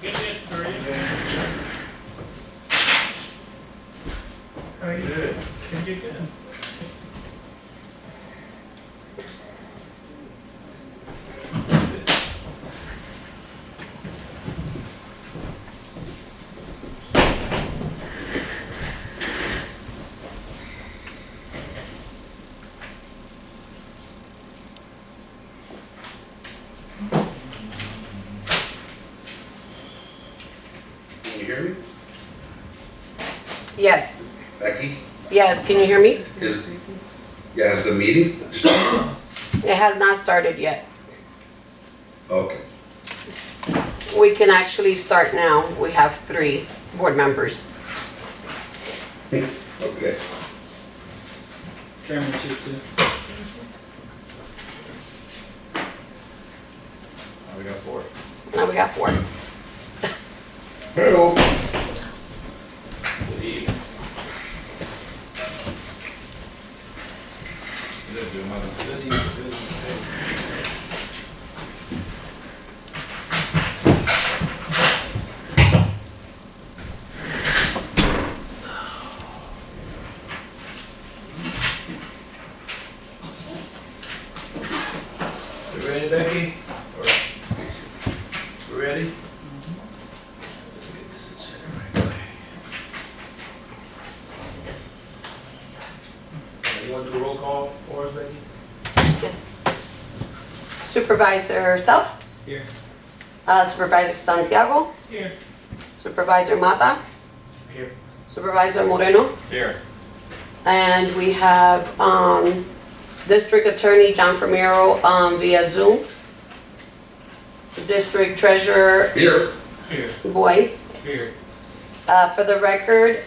Good, good. How are you? How are you? Good. Good, good. Can you hear me? Yes, Becky? yes, can you hear me? Has the meeting started? It has not started yet. Okay. We can actually start now. We have 3 board members. Okay. Chairman's here too. We got 4. Now we got 4. Hello. Good evening. Good evening. You ready, Becky? We ready? Let's get this agenda right away. You want to do a roll call for us, Becky? Yes. Supervisor Self, Here. Supervisor Santiago, Here. Supervisor Mata, Here. Supervisor Moreno, Here. and we have District Attorney John Fermero via Zoom. District Treasurer Here. Here. Boyd. Here. For the record,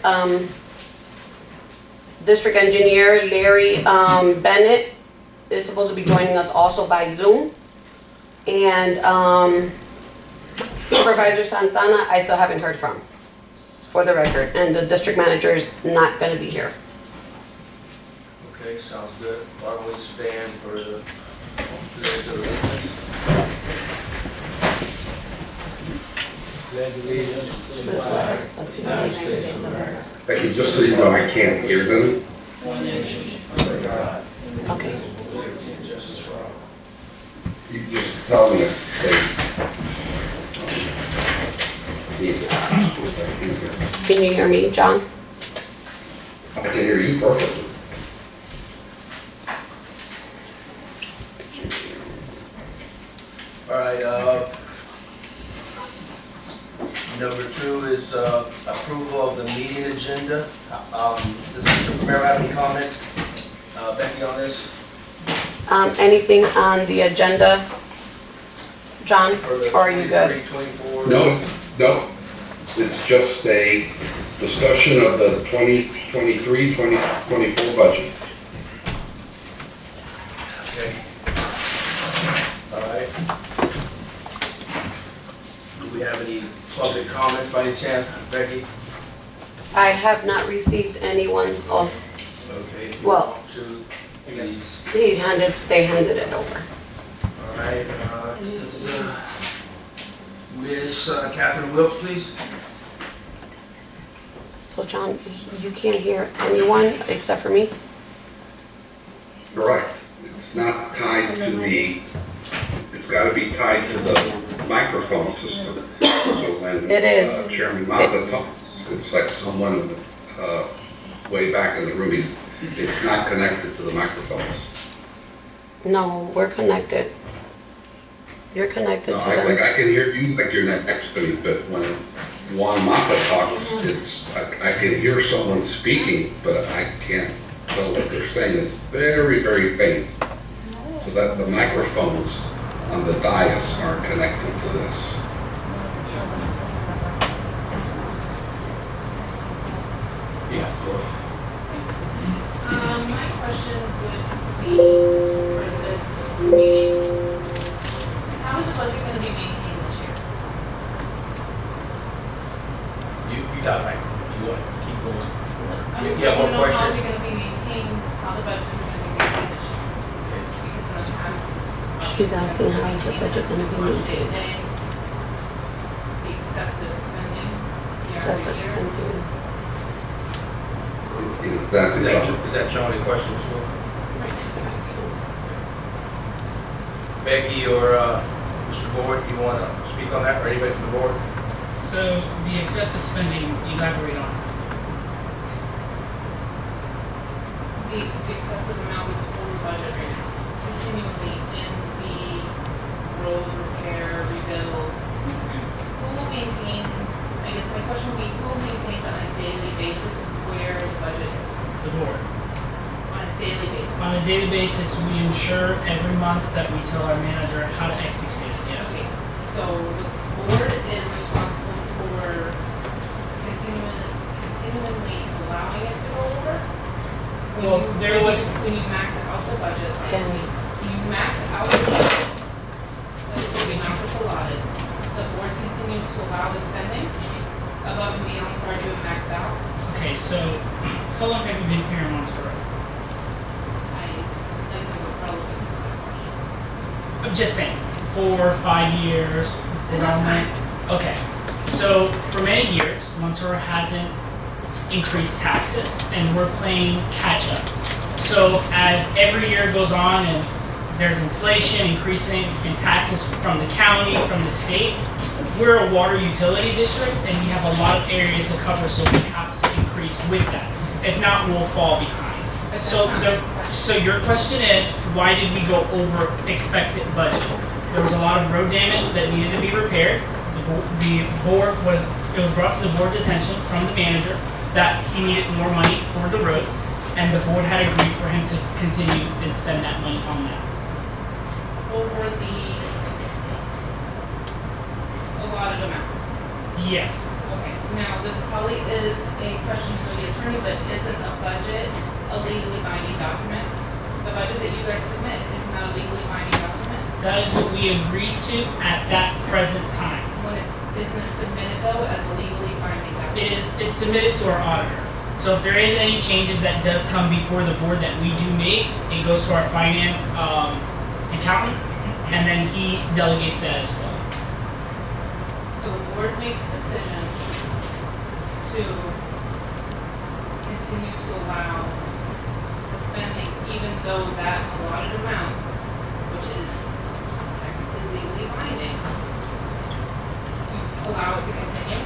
District Engineer Larry Bennett is supposed to be joining us also by Zoom. And Supervisor Santana, I still haven't heard from, for the record. And the district manager is not gonna be here. Okay, sounds good. Why don't we stand for the pledge of allegiance? Pledge allegiance to the flag of the United States of America. Becky, just so you know, I can't hear them. One nation, under God, Okay. liberty and justice for all. You just tell me if they need it. I can hear. Can you hear me, John? I can hear you perfectly. All right, number 2 is approval of the meeting agenda. Does Mr. Romero have any comments, Becky, on this? Anything on the agenda, John, For the or are you good? 23-24? No, it's just a discussion of the 2023-2024 budget. Okay. All right. Do we have any public comments by any chance, Becky? I have not received anyone's, oh, Okay. if you Well- want to, please. they handed it over. All right, Ms. Catherine Wilkes, please. So John, you can't hear anyone except for me? Correct. It's not tied to the, it's gotta be tied to the microphone system. So when It is. Chairman Mata talks, it's like someone way back in the room, it's not connected to the microphones. No, we're connected. You're connected No, to like them. I can hear you like you're next to me, but when Juan Mata talks, I can hear someone speaking, but I can't tell what they're saying. It's very, very faint. So that the microphones on the dais aren't connected to this. Yeah, Floyd. My question would be for this meeting, how is the budget gonna be maintained this year? You got it, right? You want to keep going? I You don't have more know how questions? is it gonna be maintained, how the budget is gonna be maintained this year, Okay. because in the past, it's. She's asking how is the budget gonna be Budgeted maintained? in the excess Excessive year? spending. Exactly. Is that your only question, Sue? Becky or Mr. Board, you want to speak on that, or anybody from the board? So the excessive spending, elaborate on. The excessive amount is over budget right now, continually in the road repair, rebuild. Who maintains, I guess my question would be, who maintains on a daily basis where the budget is? The board. On a daily basis? On a daily basis, we ensure every month that we tell our manager how to execute it, Okay, yes. so the board is responsible for continually allowing it to go over? Well, there was, When you max out the budget, Can when you max out the budget, that is the amount that's allotted, the board continues to allow the spending above and beyond what's already been maxed out. okay, so how long have you been here in Monterey? I think there's a relevance to that question. I'm just saying, 4 or 5 years, Enough around that. Okay, so for many years, Monterey hasn't increased taxes, and we're playing catch up. So as every year goes on and there's inflation increasing in taxes from the county, from the state, we're a water utility district and we have a lot of area to cover, so we have to increase with that. If not, we'll fall behind. But So that's not the, my question. so your question is, why did we go over expected budget? There was a lot of road damage that needed to be repaired. The board was, it was brought to the board's attention from the manager that he needed more money for the roads, and the board had agreed for him to continue and spend that money on that. Over the allotted amount. Yes. Okay, now this probably is a question for the attorney, but isn't a budget a legally binding document? The budget that you guys submit is not a legally binding document. That is what we agreed to at that present time. When it isn't submitted though as a legally binding document. It's submitted to our auditor. So if there is any changes that does come before the board that we do make, it goes to our finance accountant, and then he delegates that as well. So the board makes a decision to continue to allow the spending, even though that allotted amount, which is technically legally binding, you allow it to continue.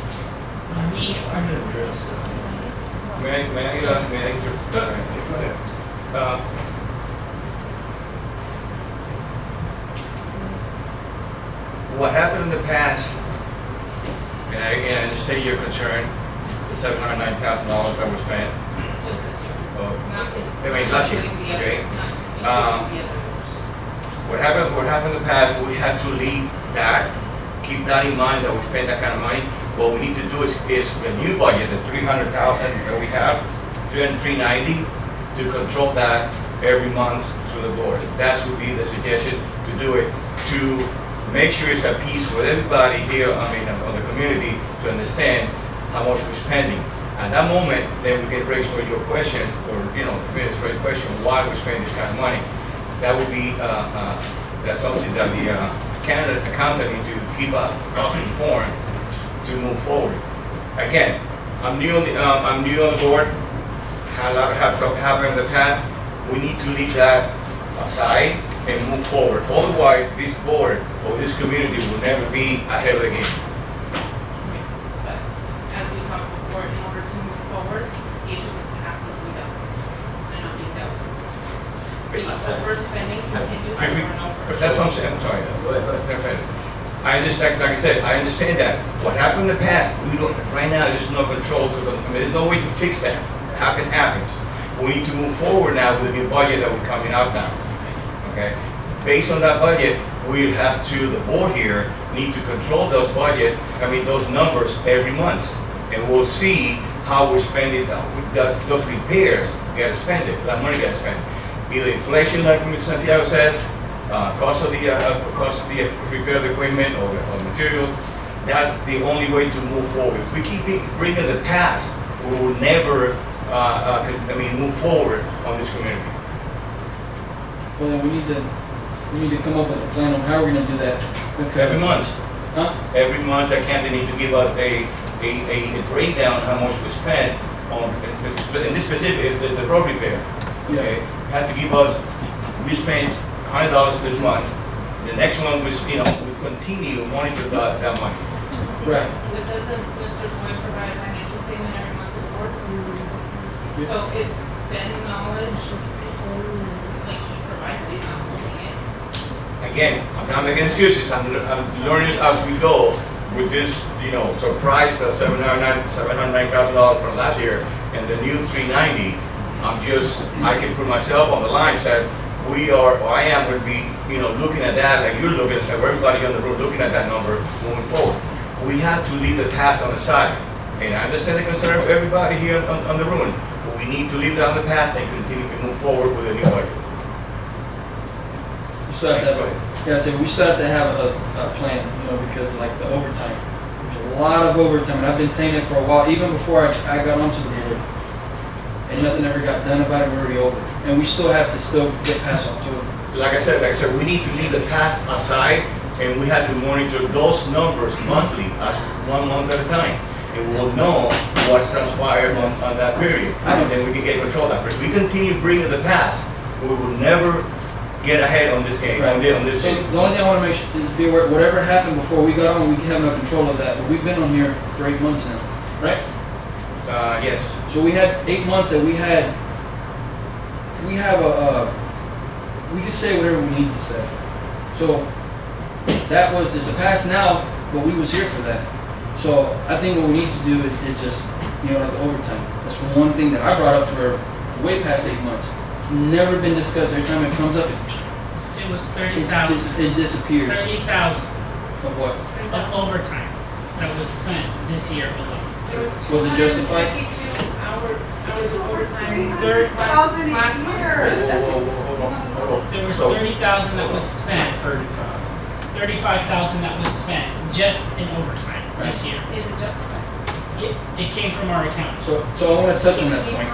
We I'm gonna address that. May I? Go ahead. What happened in the past, and I understand your concern, the $709,000 that was spent. Just this year, uh, not in. I mean, last year, including the other- okay. Not Um, including the other years. What happened in the past, we had to leave that, keep that in mind that we spent that kind of money. What we need to do is the new budget, the 300,000 that we have, 390, to control that every month through the board. That would be the suggestion to do it, to make sure it's a piece for everybody here, of the community, to understand how much we're spending. At that moment, then we can raise all your questions, or, raise the question, why we spend this kind of money. That would be, that's something that the candidate accountant need to keep us informed to move forward. Again, I'm new on the board, had a lot of stuff happen in the past. We need to leave that aside and move forward. Otherwise, this board or this community will never be ahead of the game. But as we talked before, in order to move forward, the issues of the past need to be dealt with and not being dealt with. Overspending continues over and over. That's what I'm saying, I'm sorry. Go ahead. I understand, like I said, I understand that. What happened in the past, we don't, right now, there's no control to them. There's no way to fix that. Happens. We need to move forward now with the new budget that we're coming out now. Okay? Based on that budget, we have to, the board here, need to control those those numbers every month. And we'll see how we're spending, those repairs, get spent, that money gets spent. Either inflation, like Mr. Santiago says, cost of the repair of the equipment or materials. That's the only way to move forward. If we keep bringing the past, we will never, move forward on this community. Well, then we need to come up with a plan on how we're gonna do that. Because- Every month. Huh? Every month, they need to give us a a breakdown how much we spent on, in this specific, is the road repair. Okay, had to give us, we spent $100 this month. The next one was, we continue to monitor that money. Right. But doesn't Mr. Boyd provide a financial statement every month to the board? So it's been knowledge, like he provides it, he's not holding it. Again, I'm not making excuses, I'm learning as we go with this, surprise, the $709,000 from last year and the new 390. I can put myself on the line, said, I am going to be, looking at that, like you're looking at, everybody on the road looking at that number moving forward. We have to leave the past on the side. And I understand the concern of everybody here on the room, but we need to leave it on the past and continue to move forward with a new budget. We still have to have, we still have to have a plan, because like the overtime, there's a lot of overtime, and I've been saying it for a while, even before I got onto the board. And nothing ever got done about it, we're already over. And we still have to get past October. Like I said, we need to leave the past aside, and we have to monitor those numbers monthly, as 1 month at a time. And we'll know what's transpired on that period, and then we can get control of that. But if we continue bringing the past, we will never get ahead on this game, on this So game. the only thing I want to make sure is be aware, whatever happened before we got on, we have no control of that. But we've been on here for 8 months now, right? Yes. So we had 8 months that we have we can say whatever we need to say. So it's a past now, but we was here for that. So I think what we need to do is just, like the overtime. That's one thing that I brought up for way past 8 months. It's never been discussed. Every time it comes up, It was 30,000. it disappears. 30,000 Of what? of overtime that was spent this year alone. There Was it justified? 252 hours of overtime. There- Last month. That's it. There was 30,000 that was spent, 35,000 that was spent just in overtime this year. Is it justified? It came from our account. So I want to touch on that point.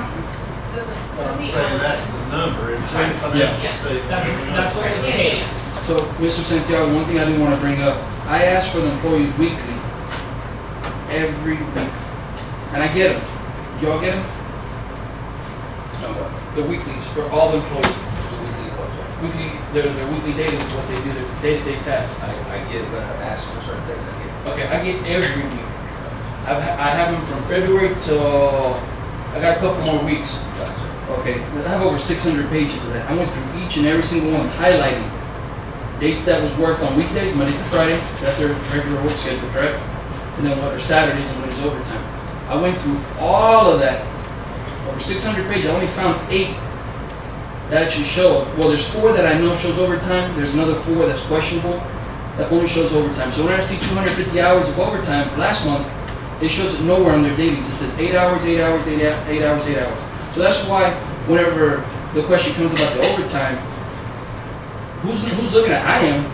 Doesn't. I'm saying that's the number, it's in Yeah. financial statement. That's what was paid. So, Mr. Santiago, one thing I do want to bring up, I ask for the employees weekly, every week, and I get them. Y'all get them? The weeklies for all the employees. Weekly, their weekly data is what they do, their day-to-day tasks. I get, asked for certain things, I get. Okay, I get every week. I have them from February till, I got a couple more weeks. Okay, I have over 600 pages of that. I went through each and every single one, highlighting dates that was worked on weekdays, Monday to Friday. That's their regular work schedule, correct? And then what are Saturdays and when is overtime. I went through all of that, over 600 pages. I only found 8 that actually show. Well, there's 4 that I know shows overtime. There's another 4 that's questionable that only shows overtime. So when I see 250 hours of overtime for last month, it shows it nowhere on their dailies. It says 8 hours, 8 hours, 8 hours, 8 hours. So that's why whenever the question comes about the overtime, who's looking at? I am.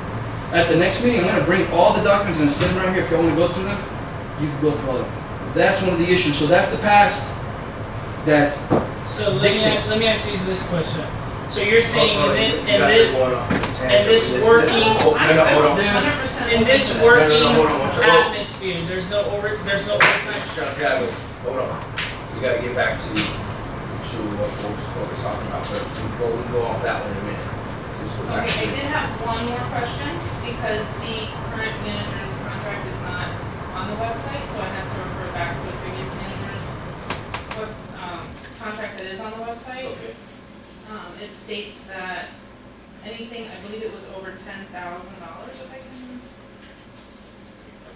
At the next meeting, I'm going to bring all the documents. I'm going to sit them right here. If you want to go through them, you can go through all of them. That's one of the issues. So that's the past. That's So let dictates. me ask you this question. So you're saying Oh, in you guys are going off on a tangent. this working- Oh, no, hold on. 100% in this okay with that. working hold on, hold on. atmosphere, there's no overtime. Mr. Santiago, hold on. We gotta get back to what we're talking about, so we can go off that one in a minute. Let's go back Okay, I to. did have one more question, because the current manager's contract is not on the website, so I had to refer back to the previous manager's contract that is on the website. Okay. It states that anything, I believe it was over $10,000, if I can.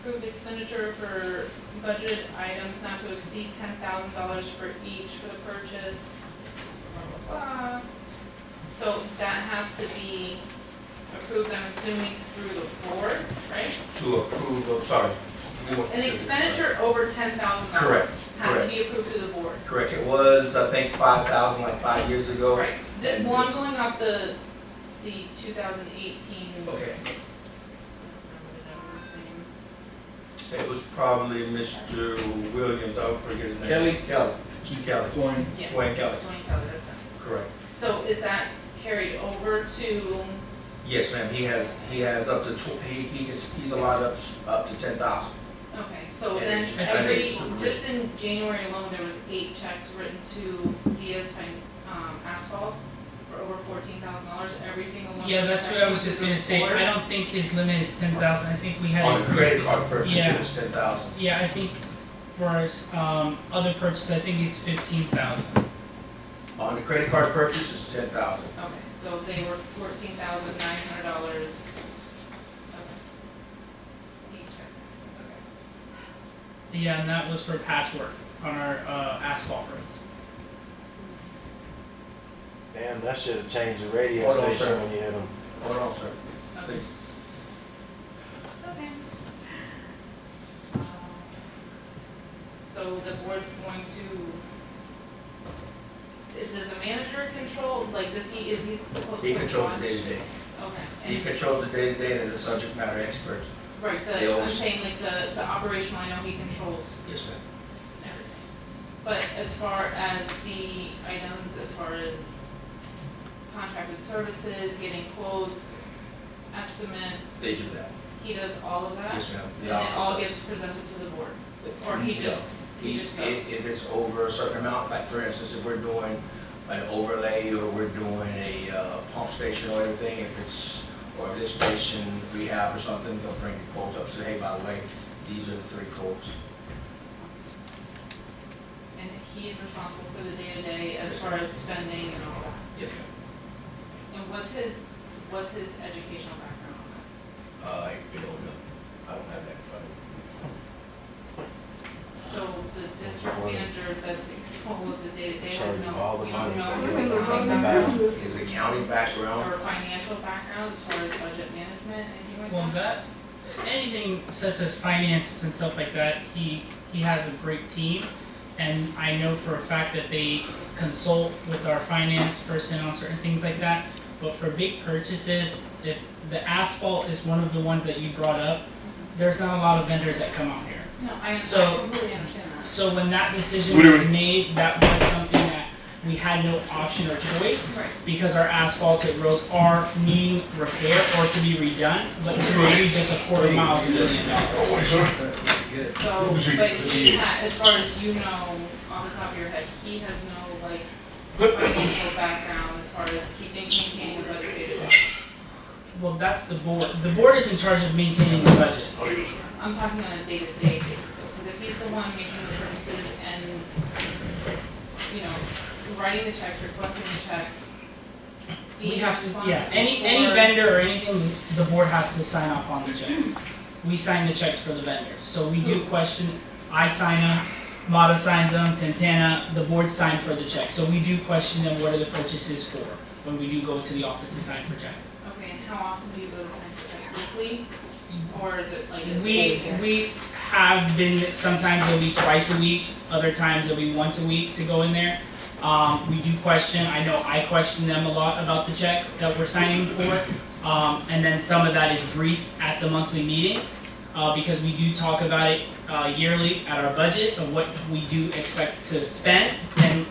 Approved expenditure for budgeted items not to exceed $10,000 for each for the purchase. Blah, blah, blah. So that has to be approved, I'm assuming, through the board, right? To approve of, sorry. An expenditure over $10,000. Correct, Has to correct. be approved through the board. Correct, it was, I think, 5,000 like 5 years ago. Right. Well, I'm going off the 2018. Okay. It was probably Mr. Williams, I forget his name. Kelly? Kelly, Mr. Kelly, 20. Yes. Wayne Kelly. Dwayne Kelly, that's it. Correct. So is that carried over to, Yes, ma'am, he has up to, he's allowed up to 10,000. Okay, so And then it's- every, and it's- just in January alone, there was 8 checks written to Diaz Asphalt for over $14,000. Every single one of Yeah, those that's checks what I was went just to the gonna say. board. I don't think his limit is 10,000. I think we had On the increased credit it. card purchase, Yeah. it was 10,000. Yeah, I think for his, other purchases, I think it's 15,000. On the credit card purchase, it's 10,000. Okay, so they were $14,900. Okay. 8 checks, okay. Yeah, and that was for patchwork on our asphalt roads. Damn, that should have changed the radio Hold on, station sir. when you hit them. Hold on, sir. Okay. Okay. So the board's going to, does the manager control, like, is he supposed to? He controls watch? the day-to-day. Okay, He and, controls the day-to-day and the subject matter experts. right, they I'm always- saying like the operational, I know he controls Yes, ma'am. everything. But as far as the items, as far as contracted services, getting quotes, estimates, They do that. he does all of that? Yes, ma'am. The And it all office gets does. presented to the board? Or he No. just goes? If it's over a certain amount, like for instance, if we're doing an overlay or we're doing a pump station or anything, if it's, or this station rehab or something, they'll bring the quotes up, say, hey, by the way, these are the 3 quotes. And he's responsible for the day-to-day as Yes, far ma'am. as spending and all that? Yes, ma'am. And what's his educational background on that? I don't know. I don't have that in front of me. So the district manager that's in control of the day-to-day Charge has you no, all the you money, don't know but his you don't accounting know background? His accounting background, Or financial background as far as budget management, anything like Well, that? anything such as finances and stuff like that, he has a great team. And I know for a fact that they consult with our finance person on certain things like that. But for big purchases, if the asphalt is one of the ones that you brought up, there's not a lot of vendors that come out here. No, I So- completely understand that. So when that decision was made, that was something that we had no option or choice. Right. Because our asphalted roads are needing repair or to be redone, but to read just a quarter mile is $1 million. So, but he as far as you know, off the top of your head, he has no like financial background as far as maintaining the budget day-to-day. Well, that's the board. The board is in charge of maintaining the budget. I'm talking on a day-to-day basis, because if he's the one making the purchases and, you know, writing the checks, requesting the checks, We being have to, responsible yeah, any for- vendor or anything, the board has to sign off on the checks. We sign the checks for the vendors. So we do question, I sign them, Mata signs them, Santana, the board sign for the checks. So we do question them, what are the purchases for, when we do go to the office to sign for checks. Okay, and how often do you go to sign for checks, weekly, or is it like a We have been, sometimes it'll be twice a week, other times it'll be once a week to go in there. We do question, I know I question them a lot about the checks that we're signing for. And then some of that is briefed at the monthly meetings, because we do talk about it, yearly at our budget of what we do expect to spend. And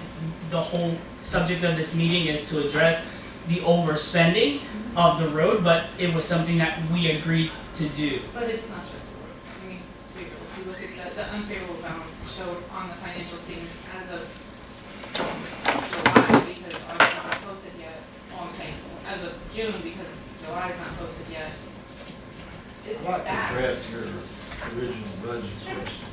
the whole subject of this meeting is to address the overspending of the road, but it was something that we agreed to do. But it's not just the road. I mean, if you look at the unfavorable balance showed on the financial statements as of July, because August is not posted yet. Well, I'm saying as of June, because July is not posted yet. It's I'd like to bad. address your original budget question.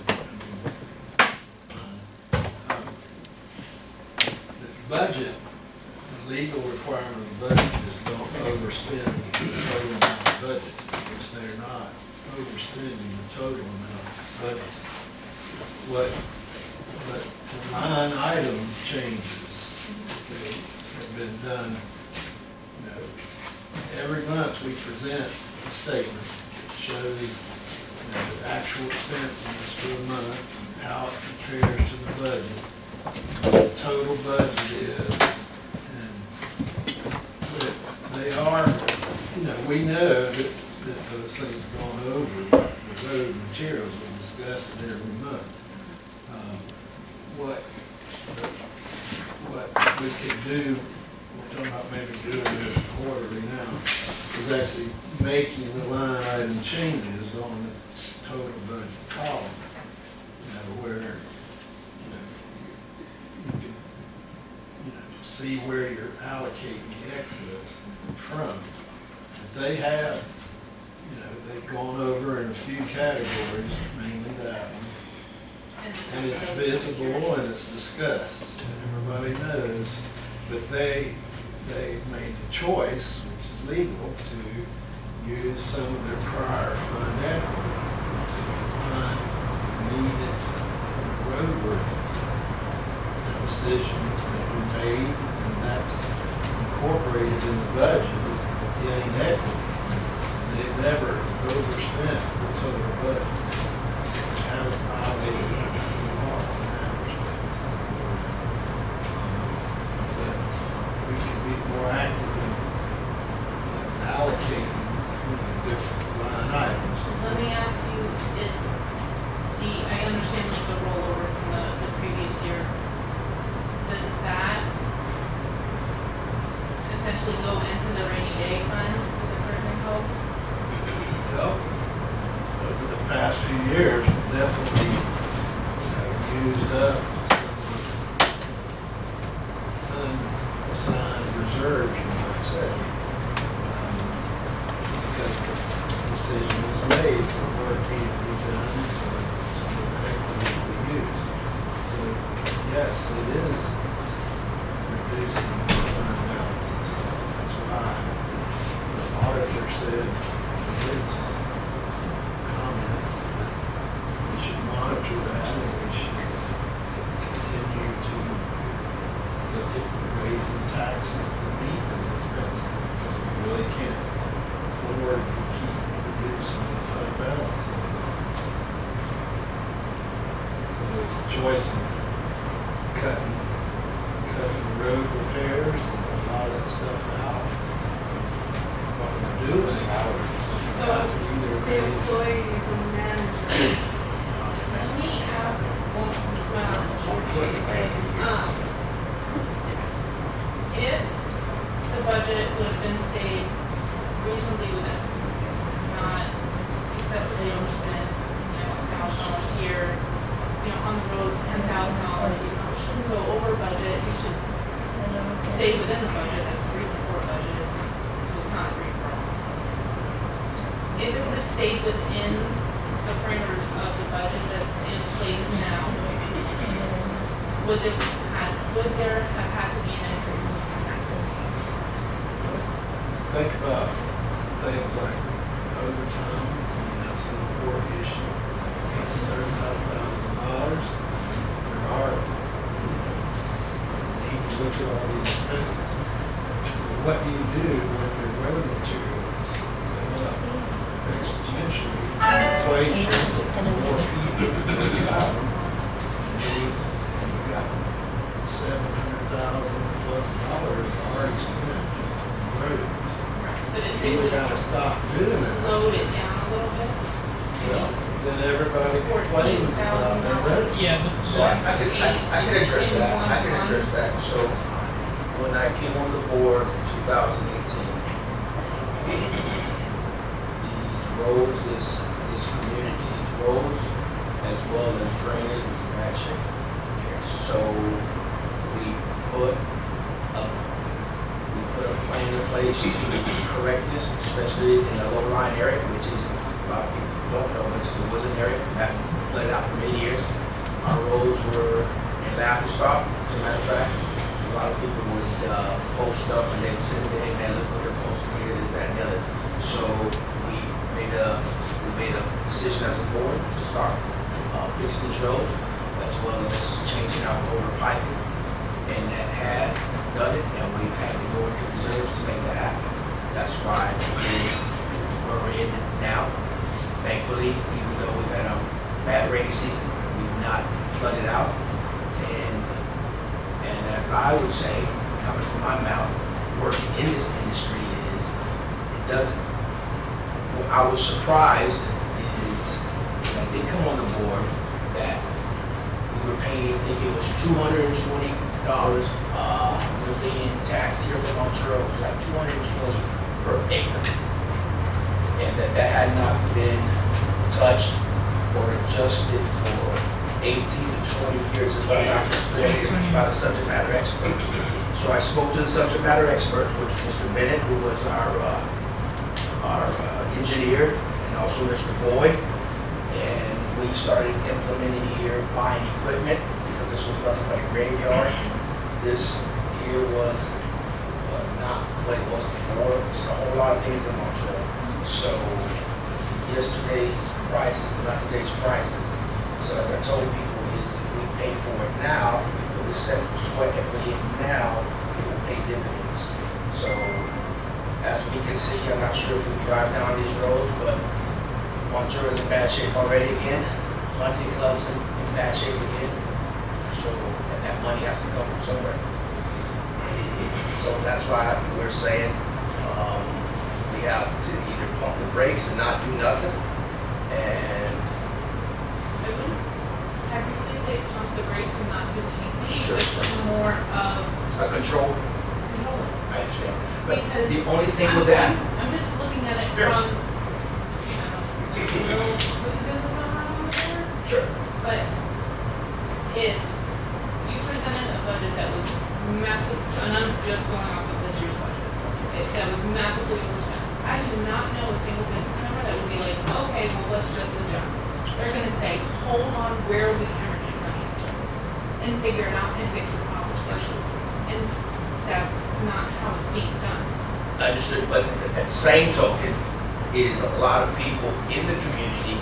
The budget, the legal requirement of the budget is don't overspend the total amount of budget, which they're not overspending the total amount of budget. But the line item changes that have been done, you know, every month we present a statement that shows, you know, the actual expenses for the month, how it compares to the budget, what the total budget is, and that they are, you know, we know that those things have gone over, like the road materials, we discuss it every month. What we could do, we're talking about maybe doing this quarterly now, is actually making the line item changes on the total budget column. see where you're allocating the excess from. But they have, they've gone over in a few categories, mainly that one. And it's visible and it's discussed, and everybody knows, but they made the choice, which is legal, to use some of their prior fund equity to fund needed roadworks. That decision that were made, and that's incorporated in the budget, is the beginning equity. They've never overspent the total budget, so they haven't violated the law in that respect. But we can be more active in allocating different line items. Let me ask you, I understand like the rollover from the previous year, does that essentially go into the rainy day fund, is it correct, Nicole? Well, over the past few years, definitely used up some unassigned reserves, you might say. Because the decision was made for work needed to be done, so some of the equity will be used. So, yes, it is reducing the fund balance and stuff. That's why the auditor said in his comments that we should monitor that and we should continue to look at raising taxes to meet those expenses, because we really can't afford to keep reducing the fund balance. So it's a choice of cutting road repairs and a lot of that stuff out. Reduce salaries. So, Either the raise. employees and managers. Let me ask, well, this is my last question. If the budget would have been stayed reasonably within, not excessively overspent, $1,000 here, on the roads, $10,000, you shouldn't go over budget, you should stay within the budget, that's the reason for a budget, so it's not a free for all. If it would have stayed within the parameters of the budget that's in place now, would there have had to be an increase? Think about things like overtime, that's an important issue. That's $35,000. There are, you need to look at all these expenses. What do you do when your road materials go up exponentially? Inflation, more people, more power. And you got $700,000 plus already spent on roads. But if they We would gotta have stop doing that. slowed it down a little bit, Well, then everybody complains about their roads. Yeah, but So I can address that, So when I came on the board in 2018, these roads, this community's roads, as well as drainage was in bad shape. So we put a plan in place to correct this, especially in the low-lying area, which is, a lot of people don't know, but it's the woodland area that flooded out for many years. Our roads were in laughing stock, as a matter of fact. A lot of people would post stuff and they'd say, hey man, look what they're posting here, this, that, and the other. So we made a decision as a board to start fixing these roads, as well as changing out over piping. And that has done it, and we've had to go into reserves to make that happen. That's why we're in now. Thankfully, even though we've had a bad rainy season, we've not flooded out. And as I would say, coming from my mouth, working in this industry is, it doesn't, what I was surprised is, when I did come on the board, that we were paying, I think it was $220, we were being taxed here from Montero, it was like $220 per acre. And that had not been touched or adjusted for 18 to 20 years is what I got persuaded by the subject matter experts. So I spoke to the subject matter experts, which was Mr. Bennett, who was our engineer, and also Mr. Boyd. And we started implementing here, buying equipment, because this was nothing but a graveyard. This here was not what it was before. There's a whole lot of things in Montreal. So yesterday's prices are not today's prices. So as I told people, is if we pay for it now, if we set sweat equity in now, it will pay dividends. So as we can see, I'm not sure if we drive down these roads, but Montreal is in bad shape already again. Hunting clubs in bad shape again. So, and that money has to come from somewhere. So that's why we're saying we have to either pump the brakes and not do nothing, and I wouldn't technically say pump the brakes and not do anything. Sure. It's more of control. controlling. I understand. But Because the only thing with that, I'm just looking at it Sure. from, who's the business owner over there? sure, But if you presented a budget that was massive, and I'm just going off of this year's budget, that was massively overspent, I do not know a single business member that would be like, okay, well, let's just adjust. They're gonna say, hold on, where are we hemorrhaging money? And figure it out and fix the problem. And that's not how it's being done. understood. But at the same token, is a lot of people in the community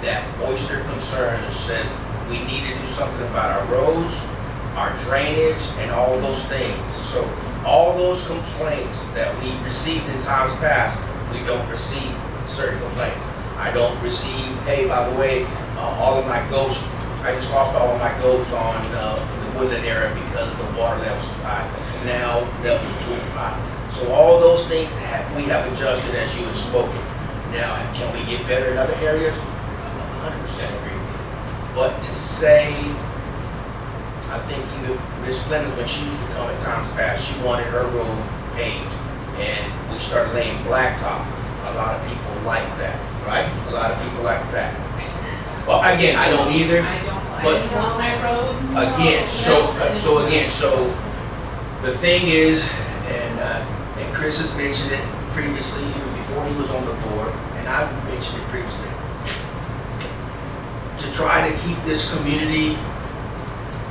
that voiced their concerns, said we need to do something about our roads, our drainage, and all those things. So all those complaints that we received in times past, we don't receive certain complaints. I don't receive, hey, by the way, all of my goats, I just lost all of my goats on the Woodland area because the water level's too high, the canal level's too high. So all those things we have adjusted as you have spoken. Now, can we get better in other areas? 100% agree with you. But to say, I think even Ms. Clemens, when she used to come at times past, she wanted her road paved, and we started laying blacktop. A lot of people like that, right? A lot of people like that. Well, again, I don't either. I don't But- like on my road. Again, so the thing is, and Chris has mentioned it previously, even before he was on the board, and I've mentioned it previously, to try to keep this community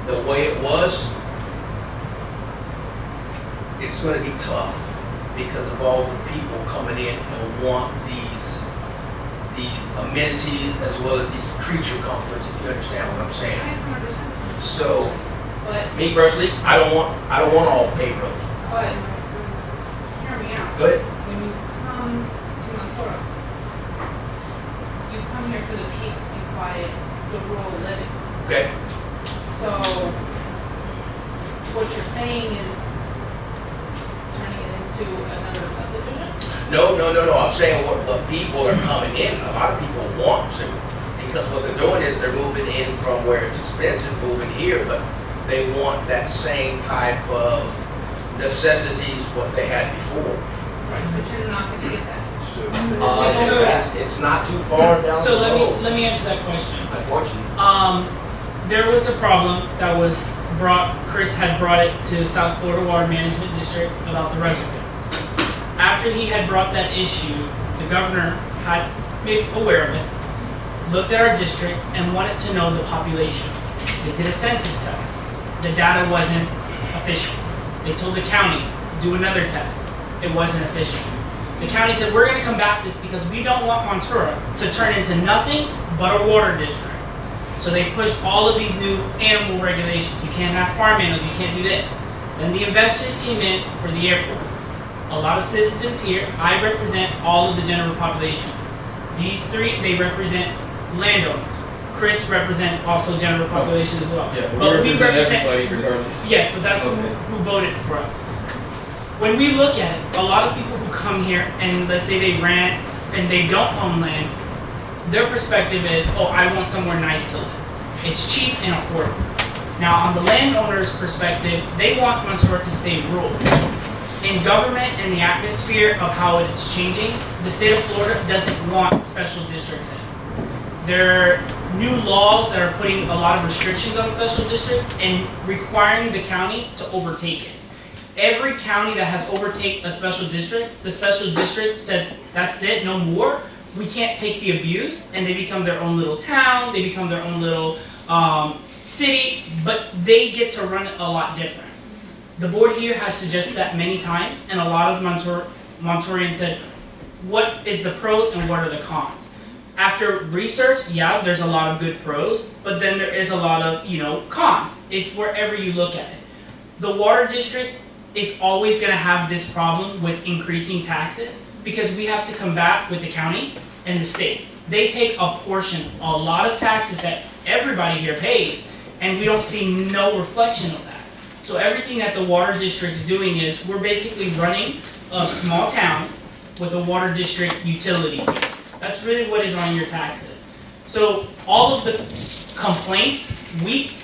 the way it was, it's gonna be tough because of all the people coming in and want these amenities as well as these creature comforts, if you understand what I'm saying. So, But, me personally, I don't want all paved roads. but, hear me out. Go ahead. When you come to Montoro, you come here for the peace and quiet, the rural living. Okay? So, what you're saying is turning it into another subdivision? No. I'm saying what people are coming in, a lot of people want to. Because what they're doing is they're moving in from where it's expensive, moving here, but they want that same type of necessities what they had before. But you're not gonna get that. It's not too far down So the road, let me answer that question. unfortunately. There was a problem that was Chris had brought it to South Florida Water Management District about the reservoir. After he had brought that issue, the governor had made aware of it, looked at our district and wanted to know the population. They did a census test. The data wasn't official. They told the county, do another test. It wasn't official. The county said, we're gonna combat this because we don't want Montura to turn into nothing but a water district. So they pushed all of these new animal regulations. You can't have farm animals, you can't do this. Then the investors came in for the airport. A lot of citizens here, I represent all of the general population. These three, they represent landowners. Chris represents also general population as well. Yeah, but we represent everybody regardless. Yes, but that's Okay. who voted for us. When we look at it, a lot of people who come here and let's say they ran and they don't own land, their perspective is, oh, I want somewhere nice to live. It's cheap and affordable. Now, on the landowner's perspective, they want Montour to stay rural. In government and the atmosphere of how it's changing, the state of Florida doesn't want special districts in. there are new laws that are putting a lot of restrictions on special districts and requiring the county to overtake it. Every county that has overtaken a special district, the special districts said, that's it, no more. We can't take the abuse, and they become their own little town, they become their own little city, but they get to run it a lot different. The board here has suggested that many times, and a lot of Montorians said, what is the pros and what are the cons? After research, yeah, there's a lot of good pros, but then there is a lot of, cons. It's wherever you look at it. The water district is always gonna have this problem with increasing taxes because we have to combat with the county and the state. They take a portion, a lot of taxes that everybody here pays, and we don't see no reflection of that. So everything that the water district is doing is, we're basically running a small town with a water district utility fee. That's really what is on your taxes. So all of the complaints,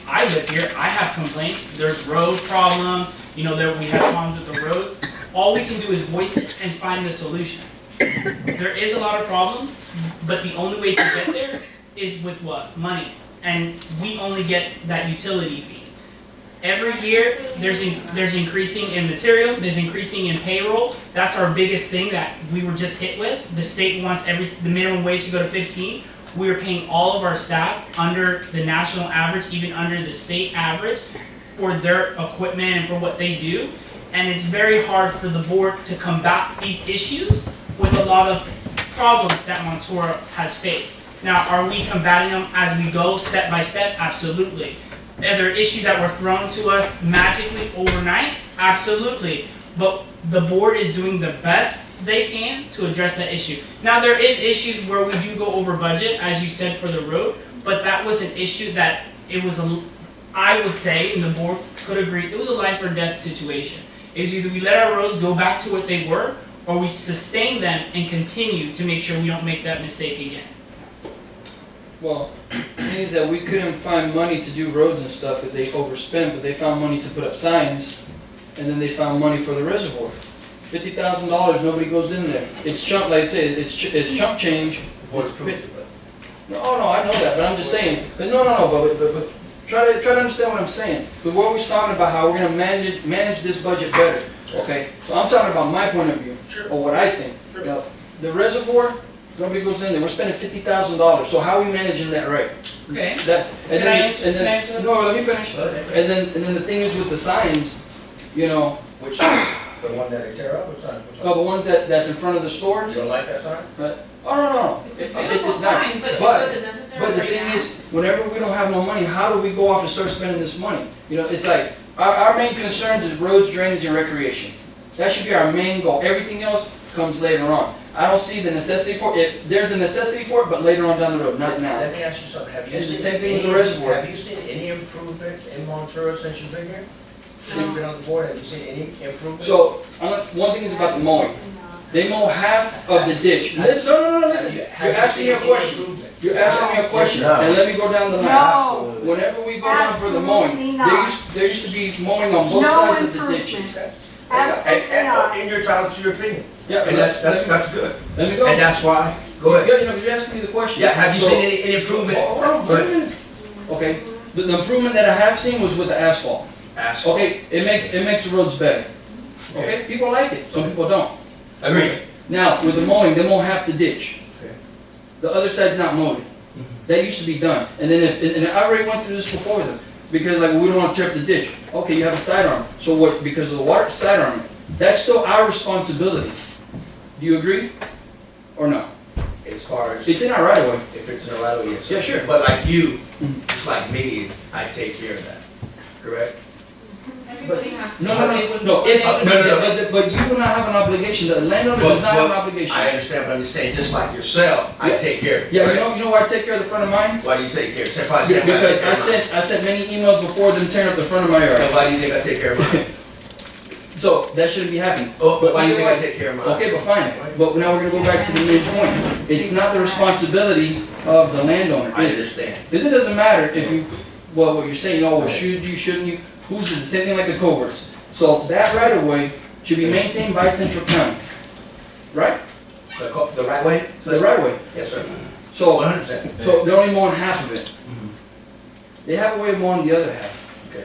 I live here, I have complaints, there's road problem, we have problems with the road. All we can do is voice it and find the solution. There is a lot of problems, but the only way to get there is with what? Money. And we only get that utility fee. Every year, there's increasing in material, there's increasing in payroll. That's our biggest thing that we were just hit with. The state wants the minimum wage to go to 15. We are paying all of our staff under the national average, even under the state average, for their equipment and for what they do. And it's very hard for the board to combat these issues with a lot of problems that Montour has faced. Now, are we combating them as we go, step by step? Absolutely. Are there issues that were thrown to us magically overnight? Absolutely. But the board is doing the best they can to address that issue. Now, there is issues where we do go over budget, as you said, for the road, but that was an issue that I would say, and the board could agree, it was a life or death situation. It was either we let our roads go back to what they were, or we sustain them and continue to make sure we don't make that mistake again. Well, the thing is that we couldn't find money to do roads and stuff because they overspent, but they found money to put up signs, and then they found money for the reservoir. $50,000, nobody goes in there. It's chump, like I said, it's chump change. No, I know that, but I'm just saying, but but try to understand what I'm saying. But we're always talking about how we're gonna manage this budget better, okay? So I'm talking about my point of view, or what I think. Sure. The reservoir, nobody goes in there, we're spending $50,000, so how are we managing that right? Okay. Can I answer that? No, let me finish. Okay. And then the thing is with the signs, Which, the one that they tear up, which one? no, the ones that's in front of the store, You don't like that sign? no. It's a It's beautiful not. sign, but was it necessary But the right thing now? is, whenever we don't have no money, how do we go off and start spending this money? It's like, our main concerns is roads, drainage, and recreation. That should be our main goal. Everything else comes later on. I don't see the necessity for it. There's a necessity for it, but later on down the road, not now. Let me ask you something, have you It's the seen same thing with any, the reservoir. have you seen any improvement in Montrose since you've been here? Since you've been on the board, have you seen any improvement? So, one thing is about the mowing. They mow half of the ditch. Listen, no, listen. You're asking me a question. You're asking me a question, No. and let me go down the line. No. Whenever we go down for the mowing, Absolutely not. there used to be mowing on both No sides of the improvement. ditches. Absolutely not. And you're entitled to your opinion, Yeah, and that's good, let me go. and that's why, go ahead. Yeah, you're asking me the question. Yeah, have you So- seen any improvement? Hold on, wait a minute. Okay, the improvement that I have seen was with the asphalt. Asphalt. Okay, it makes the roads better. Okay, people like it, some people don't. Agreed. Now, with the mowing, they mow half the ditch. Okay. The other side's not mowed. That used to be done. And then and I already went through this before them. Because we don't want to tear up the ditch. Okay, you have a sidearm. So what, because of the water, sidearm, that's still our responsibility. Do you agree? Or no? As far as, It's in our right of way. if it's in a right of way, yes. Yeah, sure. But like you, Mhm. just like me, I take care of that, correct? Everybody has to. No, They would- but you do not have an obligation. The landowner does not have an obligation. I understand, but I'm just saying, just like yourself, I Yeah. take care of it. Yeah, correct? you know why I take care of the front of mine? Why do you take care? Say, if I take Because care of mine. I sent many emails before them tearing up the front of my yard. Then why do you think I take care of mine? So that shouldn't be happening. Oh, but why do you either think I way- take care of mine? Okay, but fine. But now we're gonna go back to the main point. It's not the responsibility of the landowner, I is it? understand. It doesn't matter if you, what you're saying, should you, shouldn't you? Who's the same thing like the culverts. So that right of way should be maintained by Central County, right? The right way? So the right of way. Yes, sir. So, 100%. so they're only mowing half of it. They have a way of mowing the other half. Okay.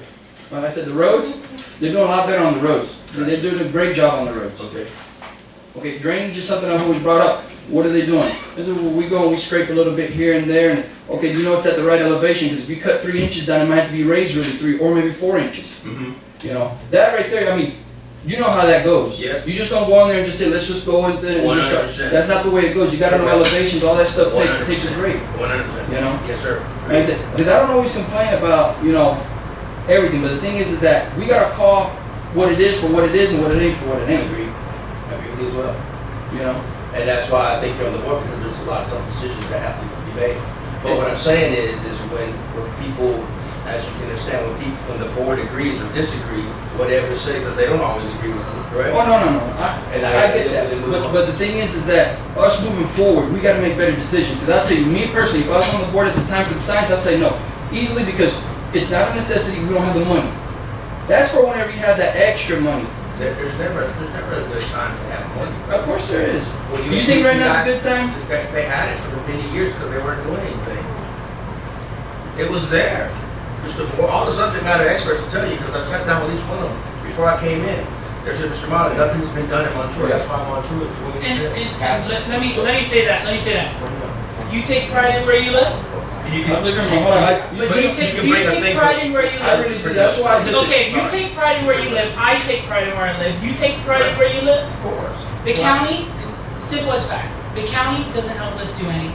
Like I said, the roads, they're doing a lot better on the roads. They're doing a great job on the roads. Okay. Okay, drainage is something I've always brought up. What are they doing? This is where we go and we scrape a little bit here and there, and okay, do you know it's at the right elevation? Because if you cut 3 inches down, it might have to be raised really 3 or maybe 4 inches. You know, that right there, I mean, you know how that goes. Yes. You just don't go in there and just say, let's just go into it and just 100%. that's not the way it goes. You gotta know elevations, all that stuff takes a 100%. break. 100%. You know? Yes, sir. Like I said, because I don't always complain about, you know, everything, but the thing is that we gotta call what it is for what it is and what it ain't for what it I ain't. agree. I agree with you as well. You know? And that's why I think you're on the board, because there's a lot of tough decisions that have to be made. But what I'm saying is when people, as you can understand, when the board agrees or disagrees, whatever to say, because they don't always agree with you, correct? Oh, no. And I get that. But the thing is that us moving forward, we gotta make better decisions. Because I'll tell you, me personally, if I was on the board at the time for the signs, I'd say no. Easily because it's not a necessity, we don't have the money. That's for whenever you have that extra money. There's never a good time to have money. Of course there is. Well, You think right now's a good time? They had it for many years because they weren't doing anything. It was there. All the subject matter experts will tell you, because I sat down with each one of them before I came in. They said, Mr. Marley, nothing's been done in Montour. That's why Montour is doing And let me say that. You take pride in where you live. You Hold can, on. But do you take pride in where you I live? really do. That's why I just. Okay, if you take pride in where you live, I take pride in where I live. You take pride in where you live. of course. The county, simple as fact, the county doesn't help us do anything.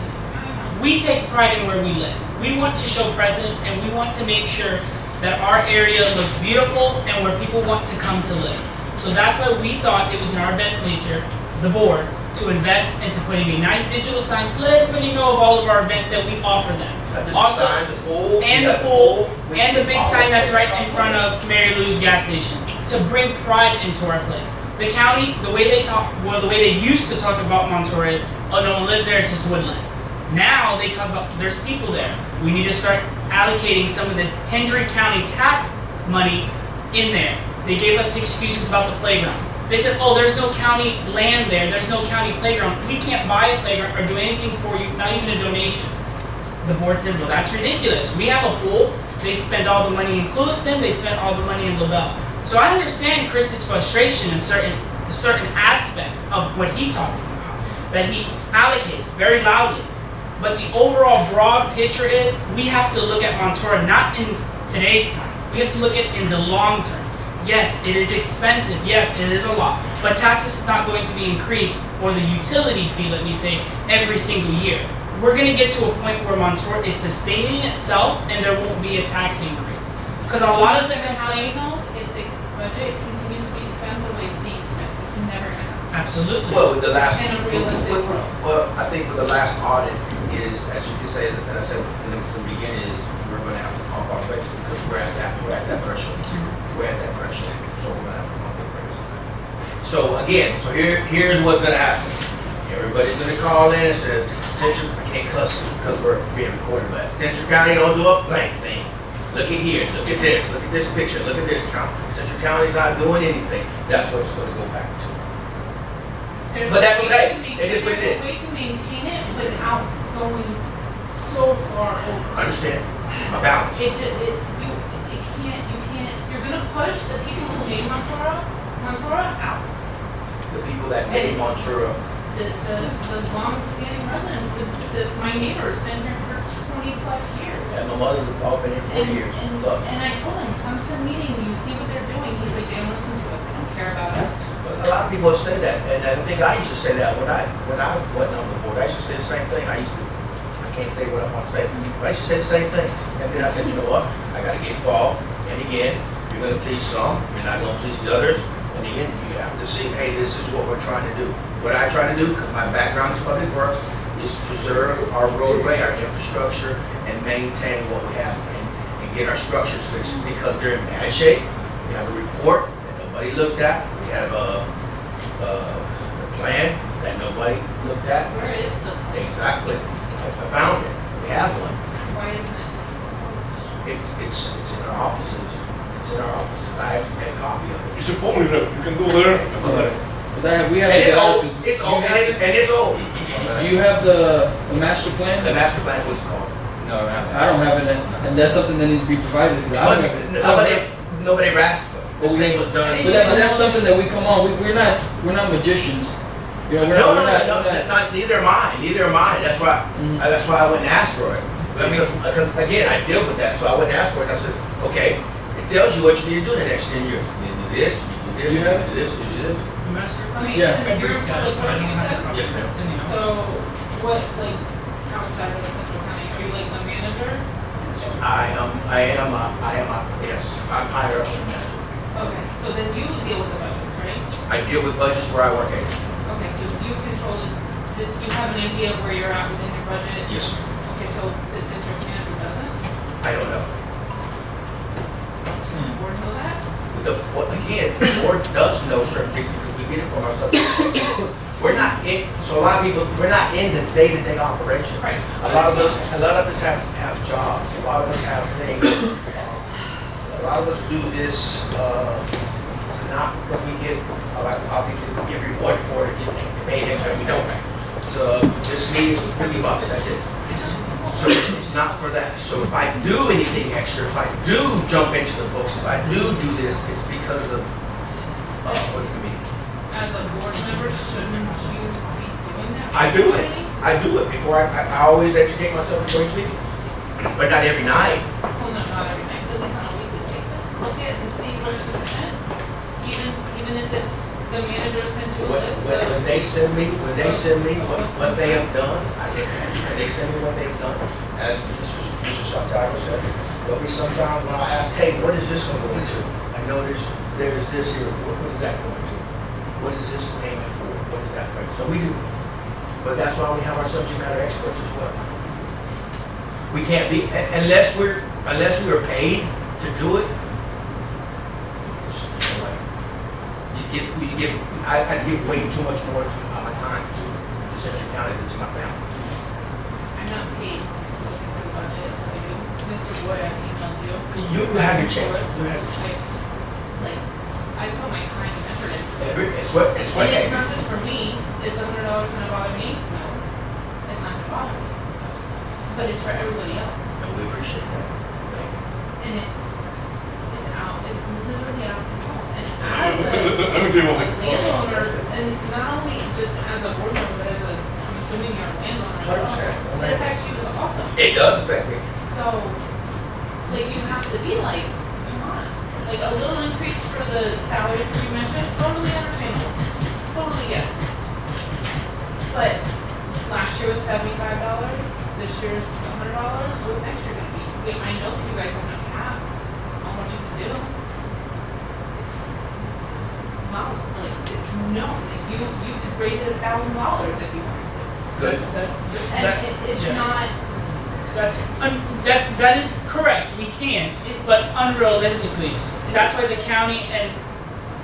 We take pride in where we live. We want to show precedent, and we want to make sure that our area looks beautiful and where people want to come to live. So that's why we thought it was in our best nature, the board, to invest into putting a nice digital sign to let everybody know of all of our events that we offer them. Not just Also, the sign, the pool. and the pool, and the big sign that's right in front of Mary Lou's gas station, to bring pride into our place. The county, the way they used to talk about Montour is, oh, no one lives there, it's just woodland. Now they talk about, there's people there. We need to start allocating some of this Hendry County tax money in there. They gave us excuses about the playground. They said, oh, there's no county land there, there's no county playground. We can't buy a playground or do anything for you, not even a donation. The board said, well, that's ridiculous. We have a pool. They spend all the money in Clewiston. They spend all the money in LaBelle. So I understand Chris's frustration in certain aspects of what he's talking about, that he allocates very loudly. But the overall broad picture is we have to look at Montour not in today's time. We have to look at it in the long term. Yes, it is expensive. Yes, it is a lot. But taxes is not going to be increased, or the utility fee, let me say, every single year. We're going to get to a point where Montour is sustaining itself and there won't be a tax increase. Because a lot of the complaints... If the budget continues to be spent the way it's being spent, it's never gonna happen. Absolutely. Well, with the last, In a realistic world. well, I think with the last audit is, as you can say, as I said in the beginning, is we're gonna have to pump our brakes because we're at that threshold. We're at that threshold, so we're gonna have to pump our brakes. So again, here's what's gonna happen. Everybody's gonna call in and say, Central, I can't cuss because we're being recorded, but Central County don't do a blank thing. Look at here, look at this picture, look at this county. Central County's not doing anything. That's what it's gonna go back to. There's But a that's way okay. to make- It is what it is. There's a way to maintain it without going so far over. Understand? A balance. You can't, you're gonna push the people who made Montour out. The people that made Montura, The long-standing residents, my neighbor's been here for 20+ years. and my mother's all been here 40 years plus. And I told him, come to the meeting, you see what they're doing. He's like, Dan, listen to us, they don't care about us. But a lot of people have said that, and I think I used to say that when I wasn't on the board. I used to say the same thing. I can't say what I want to say, but I used to say the same thing. And then I said, you know what? I got to get involved. And again, you're going to please some, you're not going to please the others. And again, you have to see, hey, this is what we're trying to do. What I try to do, because my background is public works, is preserve our roadway, our infrastructure, and maintain what we have and get our structures fixed because they're in bad shape. We have a report that nobody looked at. We have a plan that nobody looked at. Where is the, Exactly. I found it. We have one. why isn't it? It's in our offices. It's in our offices. I have made a copy of it. It's a polygraph. You can go there. We have And to it's get out old. 'cause It's you old. have And it's old. Do you have the master plan? The master plan is what it's called. No, I haven't. I don't have it, and that's something that needs to be provided, because I don't have it. Nobody ever asked for it. This thing was done. But that's something that we come on, we're not magicians. You know, No, we're not. neither am I. That's why I wouldn't ask for it. Because again, I deal with that, so I wouldn't ask for it. I said, okay, it tells you what you need to do in the next 10 years. You do this, you do this, you do this, you do this. The master I mean, Yeah. it's in your public works, you said? Yes, ma'am. It's in the So, what, like, outside of Central County, are you like the manager? Yes, I'm higher up than that. Okay, so then you deal with the budgets, right? I deal with budgets where I work at. Okay, so you control it, you have an idea of where you're at within your budget? Yes, Okay, so the district manager doesn't? I don't know. Does the board know that? Again, the board does know certain things because we get it from ourselves. We're not in, so a lot of people, we're not in the day-to-day operation. Right. A lot of us have jobs, a lot of us have things. A lot of us do this, it's not because we get, a lot of people get rewarded for it, get paid extra, we don't. So this meeting is $50, that's it. So it's not for that. So if I do anything extra, if I do jump into the books, if I do this, it's because of, what the committee. As a board member, shouldn't you be doing that? I do it. I do it before I always educate myself before each meeting, but not every night. Well, no, not every night, but at least on a weekly basis. Look at and see where it's been spent. Even if it's the manager sent you a list When of. they send me what they have done, I get that. When they send me what they've done, as Mr. Santiago said, there'll be some time when I ask, hey, what is this going to go into? I know there's this here, what is that going to? What is this payment for? What is that for? So we do. But that's why we have our subject matter experts as well. We can't be, unless we are paid to do it. I give way too much more of my time to Central County than to my family. I'm not paid to look into the budget, I do. Mr. Boyd, I emailed you. You have your chance. You have your chance. Like, I put my time and effort into it. It's what And it's not just for me, is $100 gonna bother me? No, it's not gonna bother me. But it's for everybody else. And we appreciate that. Thank you. And it's literally out of control. And as a landowner, and not only just as a board member, but as I'm assuming you're a landowner as 100%. well. It affects you also. It does affect me. So, like, you have to be like, come on. Like, a little increase for the salaries that you mentioned, totally understandable. Totally get it. But last year was $75, this year's $100, what's next year gonna be? I know that you guys have enough cap on what you can do. It's not, like, it's known, like, you could raise it $1,000 if you wanted to. Good. It's yeah. not, That is correct, we can, but unrealistically, that's why the county and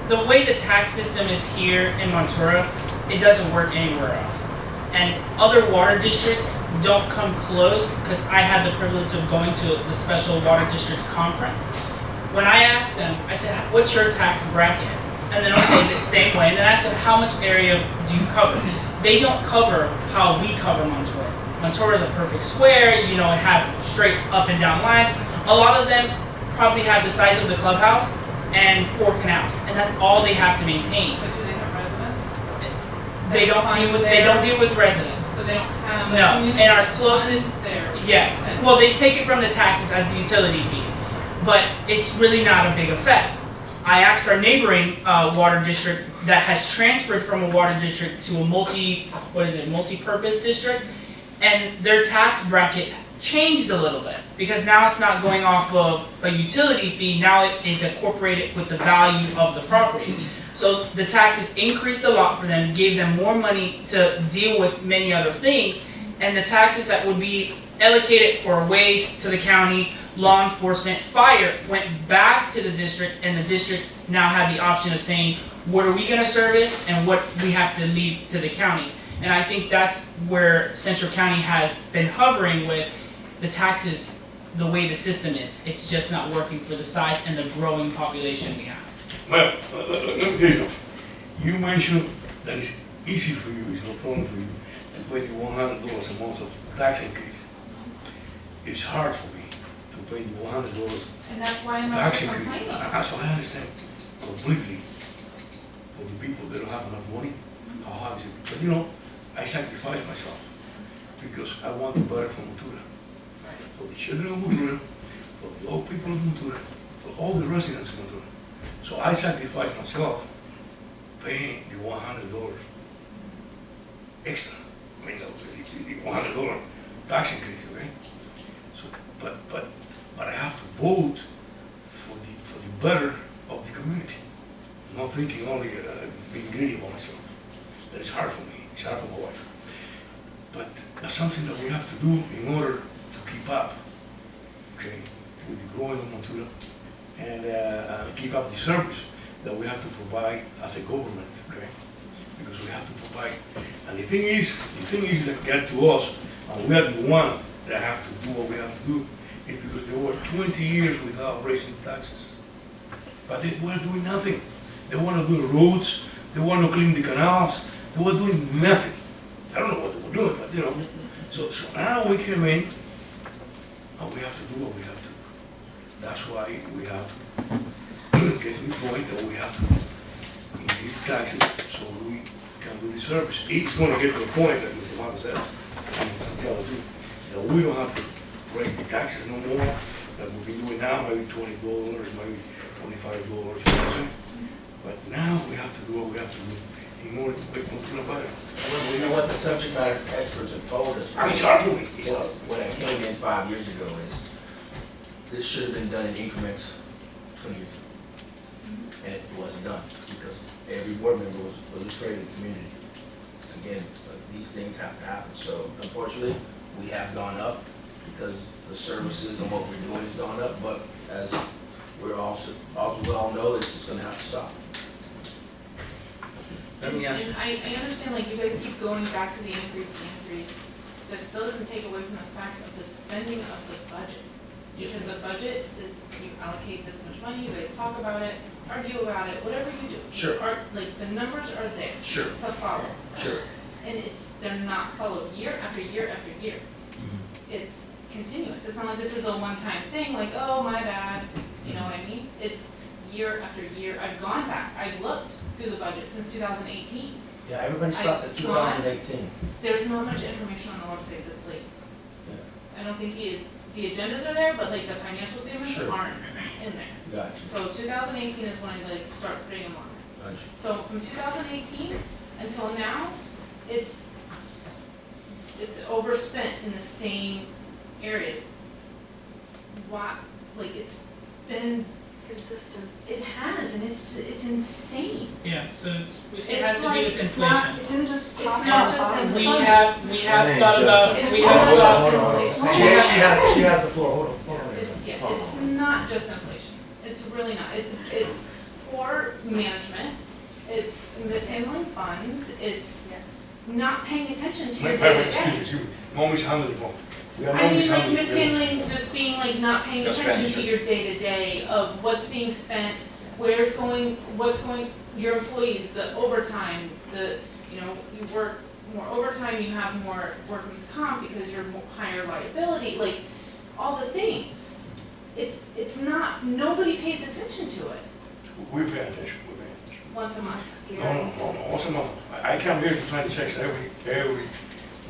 the way the tax system is here in Montura, it doesn't work anywhere else. And other water districts don't come close, because I had the privilege of going to the Special Water Districts Conference. When I asked them, I said, what's your tax bracket? And then, okay, the same way. And then I said, how much area do you cover? They don't cover how we cover Montura. Montura is a perfect square, you know, it has straight up and down line. A lot of them probably have the size of the clubhouse and 4 canals, and that's all they have to maintain. but do they have residents? They don't deal with residents. So they don't have. No, community and our funds closest, there. yes, well, they take it from the taxes as the utility fee, but it's really not a big effect. I asked our neighboring water district that has transferred from a water district to a multi-purpose district, and their tax bracket changed a little bit, because now it's not going off of a utility fee, now it's incorporated with the value of the property. So the taxes increased a lot for them, gave them more money to deal with many other things, and the taxes that would be allocated for waste to the county, law enforcement, fire, went back to the district, and the district now had the option of saying, what are we gonna service and what we have to leave to the county. And I think that's where Central County has been hovering with the taxes, the way the system is. It's just not working for the size and the growing population we have. Well, let me tell you something. You mentioned that it's easy for you, it's no problem for you. to pay the $100 a month of tax increase. It's hard for me to pay the $100 And that's why I'm not tax increase. complaining. That's what I understand completely. For the people that don't have enough money, how hard is it? But you know, I sacrifice myself because I want the better for Montura. For the children of Montura, for the old people of Montura, for all the residents of Montura. So I sacrifice myself paying the $100 extra. I mean, the $100 tax increase, okay? So, but I have to vote for the better of the community. Not thinking only being greedy about myself. That is hard for me. It's hard for my wife. But that's something that we have to do in order to keep up, okay, with the growing of Montura and keep up the service that we have to provide as a government, okay? Because we have to provide. And the thing is that get to us, and we are the one that have to do what we have to do, is because they were 20 years without raising taxes. But they were doing nothing. They want to do the roads, they want to clean the canals, they were doing nothing. I don't know what they were doing, but you know. So now we came in, and we have to do what we have to. That's why we have to get to the point that we have to increase taxes so we can do the service. It's going to get to the point that Mr. Mata says, and tell the truth, that we don't have to raise the taxes no more, that we've been doing now, maybe $20, maybe $25, but now we have to do what we have to do in order to make Montura better. Well, you know what the subject matter experts have told us? It's hard for me. It's Well, hard. when I came in 5 years ago is, this should have been done in increments 20 years ago. And it wasn't done because every board member was afraid of the community. Again, these things have to happen. So unfortunately, we have gone up because the services and what we're doing has gone up, but as we all know, it's just gonna have to stop. And I understand, like, you guys keep going back to the increase. That still doesn't take away from the fact of the spending of the budget. Yes, Because ma'am. the budget is, you allocate this much money, you guys talk about it, argue about it, whatever you do. Sure. Like, the numbers are there. Sure. To follow. Sure. And they're not followed year after year after year. It's continuous. It's not like this is a one-time thing, like, oh, my bad, you know what I mean? It's year after year. I've gone back, I've looked through the budget since 2018. Yeah, everybody stops at 2018. There's not much information on the website that's like, Yeah. I don't think the agendas are there, but like the financial statements Sure. aren't in there. Gotcha. So 2018 is when I like start putting them on. Gotcha. So from 2018 until now, it's overspent in the same areas. Why, like it's been, Consistent. it has, and it's insane. Yeah, so it It's has to do like- with It's not, inflation. it didn't just It's pop not up just on the We side. have thought about, It's we not have just thought, inflation. She has the floor, hold on. It's not just inflation. It's really not. It's poor management. It's mishandling funds. It's Yes. not paying attention to your Wait, day to excuse me, day. excuse me. Mom is handling the phone. We are I not mean, like mishandling. mishandling, just being like not paying That's attention to Spanish. your day to day of what's being spent, what's going, your employees, the overtime, you work more overtime, you have more workman's comp because you're higher liability, like, all the things. It's not, nobody pays attention to it We pay attention, we pay attention. once a month. No, once a month. I come here to sign the checks every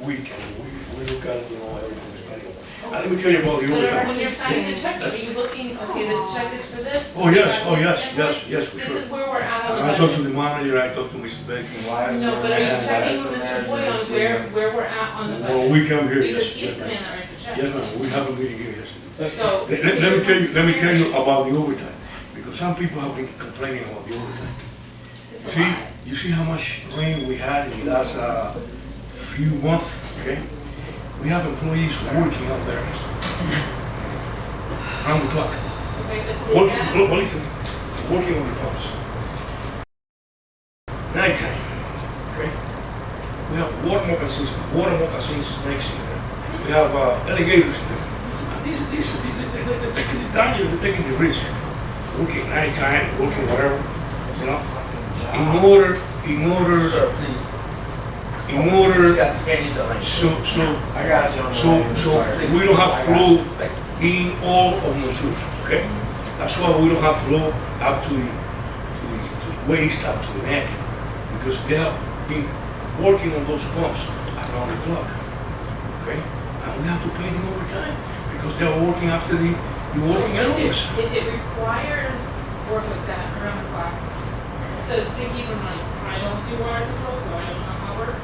week, and we look at, everything. Anyway. And let me tell you about the But overtime. when you're signing the checks, are you looking, okay, this check is for this? Oh, yes, this oh, yes, invoice? yes, for This sure. is where we're at on And the I budget. talked to the manager, I talked to Mrs. Bacon. No, but are you checking with Mr. Boyd on where we're at on the budget? Well, we come here, Because yes, he's yes, the ma'am. man that writes the check. Yes, ma'am, we have a meeting here yesterday. So. Let me tell you about the overtime, because some people have been complaining about the overtime. It's a lot. You see how much rain we had in the last few months, okay? We have employees working out there around the clock. Okay, but is Working, that, well, listen, working on the pumps. Nighttime, okay? We have water moccasins next to there. We have alligators in there. And they're taking the danger, they're taking the risk. Working nighttime, working whatever, in order, Sir, please. in order, You can't use that language. so, I got you on the so, language. so Alright. we don't have I got flow you. in all of Montura, okay? That's why we don't have flow up to the waist, up to the neck, because they have been working on those pumps around the clock, okay? And we have to pay them overtime, because they are working after the working hours. If it requires work like that around the clock, so to keep in mind, I don't do water control, so I don't know how it works.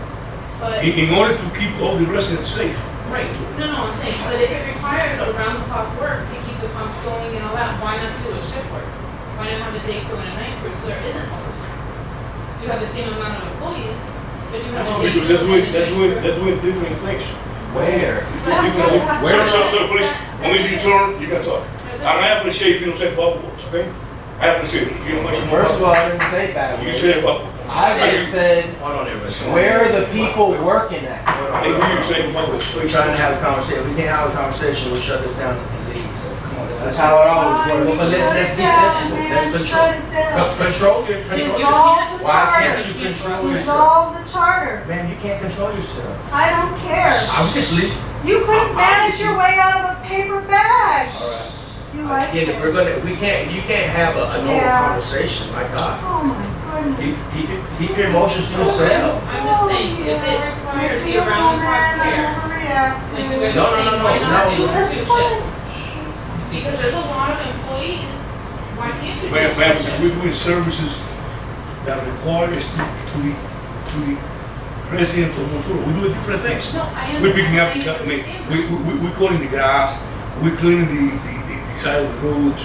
But, In order to keep all the residents safe. right, no, I'm saying, but if it requires around the clock work to keep the pumps going and all that, why not do a shift work? Why not have a day crew and a night crew so there isn't overtime? You have the same amount of employees, but you have a day Because crew and a night crew. they're doing different things. Where? Please, when it's your turn, you can talk. And I appreciate if you don't say bubble words, okay? I appreciate it, if you don't mention First of bubble all, I didn't say bad words. You words. say bubble. I just said, Hold on there, Rich. where are the people working at? I hear you say bubble. We're trying to have a conversation. We can't have a conversation, we'll shut this down and leave, so come on. That's how it always Well, works. but let's be sensible, let's control. Control your, Dissolve the Why can't charter. you control yourself? Dissolve the charter. Man, you can't control yourself. I don't care. I'm just leaving. You couldn't manage your way out of a paper bag. Alright. You like Yeah, if we're this? gonna, you can't have a normal Yeah. conversation, my God. Oh my goodness. Keep your emotions to yourself. I'm just saying, if it requires the around the clock care, like you were No, no, saying, no, why not no. do That's two fine. shifts? Because there's a lot of employees, why can't you do Ma'am, two because shifts? we're doing services that requires to the residents of Montura. We do different things. No, I We're picking up, understand. we're cutting the grass, we're cleaning the side of the roads.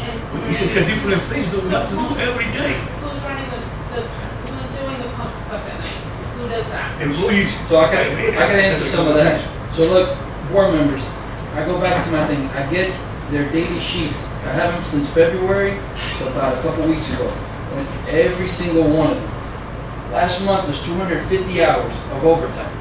It's a different things that we have to do every day. Who's running who's doing the pump stuff at night? Who does that? Employees. So I can answer some of that. So look, board members, I go back to my thing, I get their daily sheets. I have them since February, so about a couple weeks ago. I went through every single one of them. Last month was 250 hours of overtime.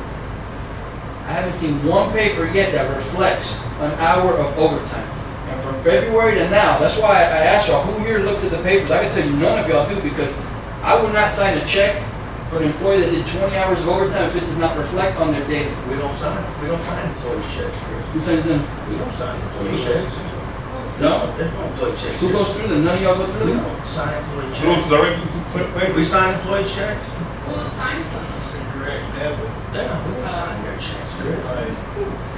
I haven't seen one paper yet that reflects an hour of overtime. And from February to now, that's why I asked y'all, who here looks at the papers? I can tell you none of y'all do, because I would not sign a check for an employee that did 20 hours of overtime if it does not reflect on their daily. We don't sign employee checks. Who signs them? We don't sign employee checks. No? There's no employee checks. Who goes through them? None of y'all go through We them? don't sign employee Goes checks. directly to We sign employee checks? Who signs them? Correct debit. Yeah, we don't sign their checks, good.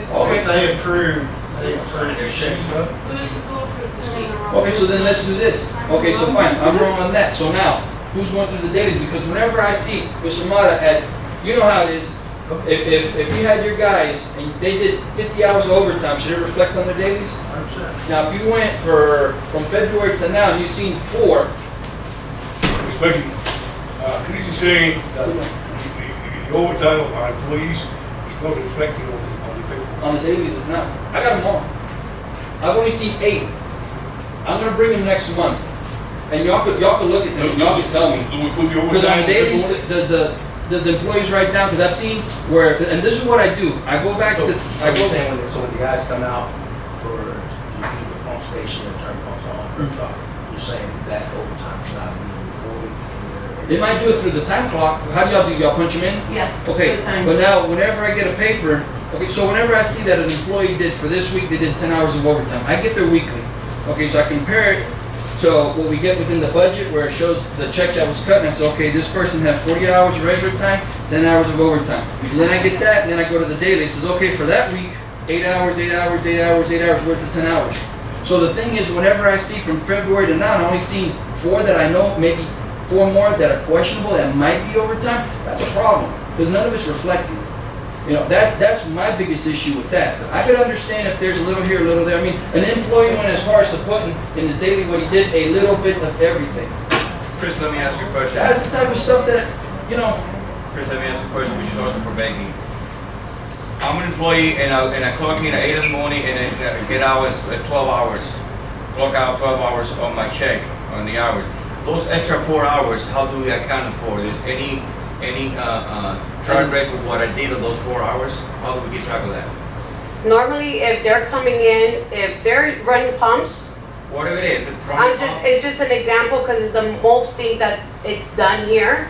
It's Okay. They approve, They don't sign their checks, bro. Who approves the sheets? Okay, so then let's do this. Okay, so fine, I'm wrong on that. So now, who's going through the dailies? Because whenever I see Mr. Mata at, you know how it is, if you had your guys and they did 50 hours of overtime, should it reflect on their dailies? 100%. Now, if you went from February to now and you've seen 4, Especially, Chris is saying that the overtime of our employees is not reflecting on the paper. on the dailies, it's not. I got them all. I've only seen 8. I'm gonna bring them next month. And y'all could look at them, and y'all could tell me. Do we put the Because on overtime the in dailies, the board? does employees write down, because I've seen where, and this is what I do, I go back So to, I you're go, saying when the guys come out to either pump station or turn pumps on, curbs off, you're saying that overtime is not being recorded? they might do it through the time clock. How do y'all do, y'all punch them in? Yeah. Okay, Good time. but now, whenever I get a paper, okay, so whenever I see that an employee did, for this week, they did 10 hours of overtime, I get their weekly. Okay, so I compare it to what we get within the budget, where it shows the check that was cut, and I say, okay, this person had 40 hours of regular time, 10 hours of overtime. So then I get that, and then I go to the daily, it says, okay, for that week, 8 hours, 8 hours, 8 hours, 8 hours, where's the 10 hours? So the thing is, whenever I see from February to now, and I only seen 4 that I know, maybe 4 more that are questionable, that might be overtime, that's a problem, because none of it's reflecting. You know, that's my biggest issue with that. I could understand if there's a little here, a little there. I mean, an employee went as far as to put in his daily what he did, a little bit of everything. Chris, let me ask you a question. That's the type of stuff that, you know, Chris, let me ask you a question, which is also for Becky. I'm an employee and I clock in at 8 in the morning and then get out at 12 hours. Clock out 12 hours on my check, on the hours. Those extra 4 hours, how do we account for? Is any track record of what I did on those 4 hours? How do we keep track of that? Normally, if they're coming in, if they're running pumps, Whatever it is, it's it's just an example because it's the most thing that it's done here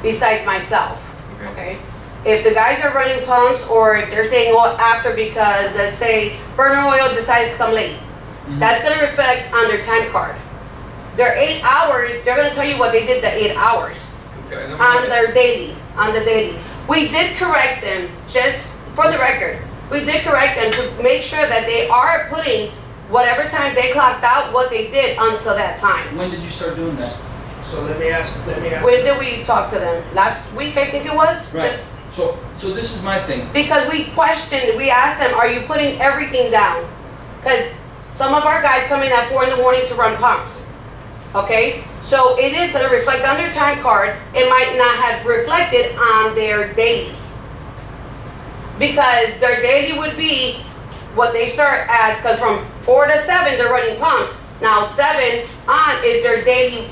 besides myself, Okay. okay? if the guys are running pumps or if they're staying after because, let's say, burner oil decided to come late, that's gonna reflect on their time card. Their 8 hours, they're gonna tell you what they did the 8 hours Okay, and on I'm- their daily, on the daily. We did correct them, just for the record. We did correct them to make sure that they are putting whatever time they clocked out, what they did until that time. When did you start doing that? So let me ask. When did we talk to them? Last week, I think it was? Right. Just So this is my thing. because we questioned, we asked them, are you putting everything down? Because some of our guys come in at 4 in the morning to run pumps. Okay? So it is gonna reflect on their time card. It might not have reflected on their daily. Because their daily would be what they start as, because from 4 to 7, they're running pumps. Now 7 on is their daily,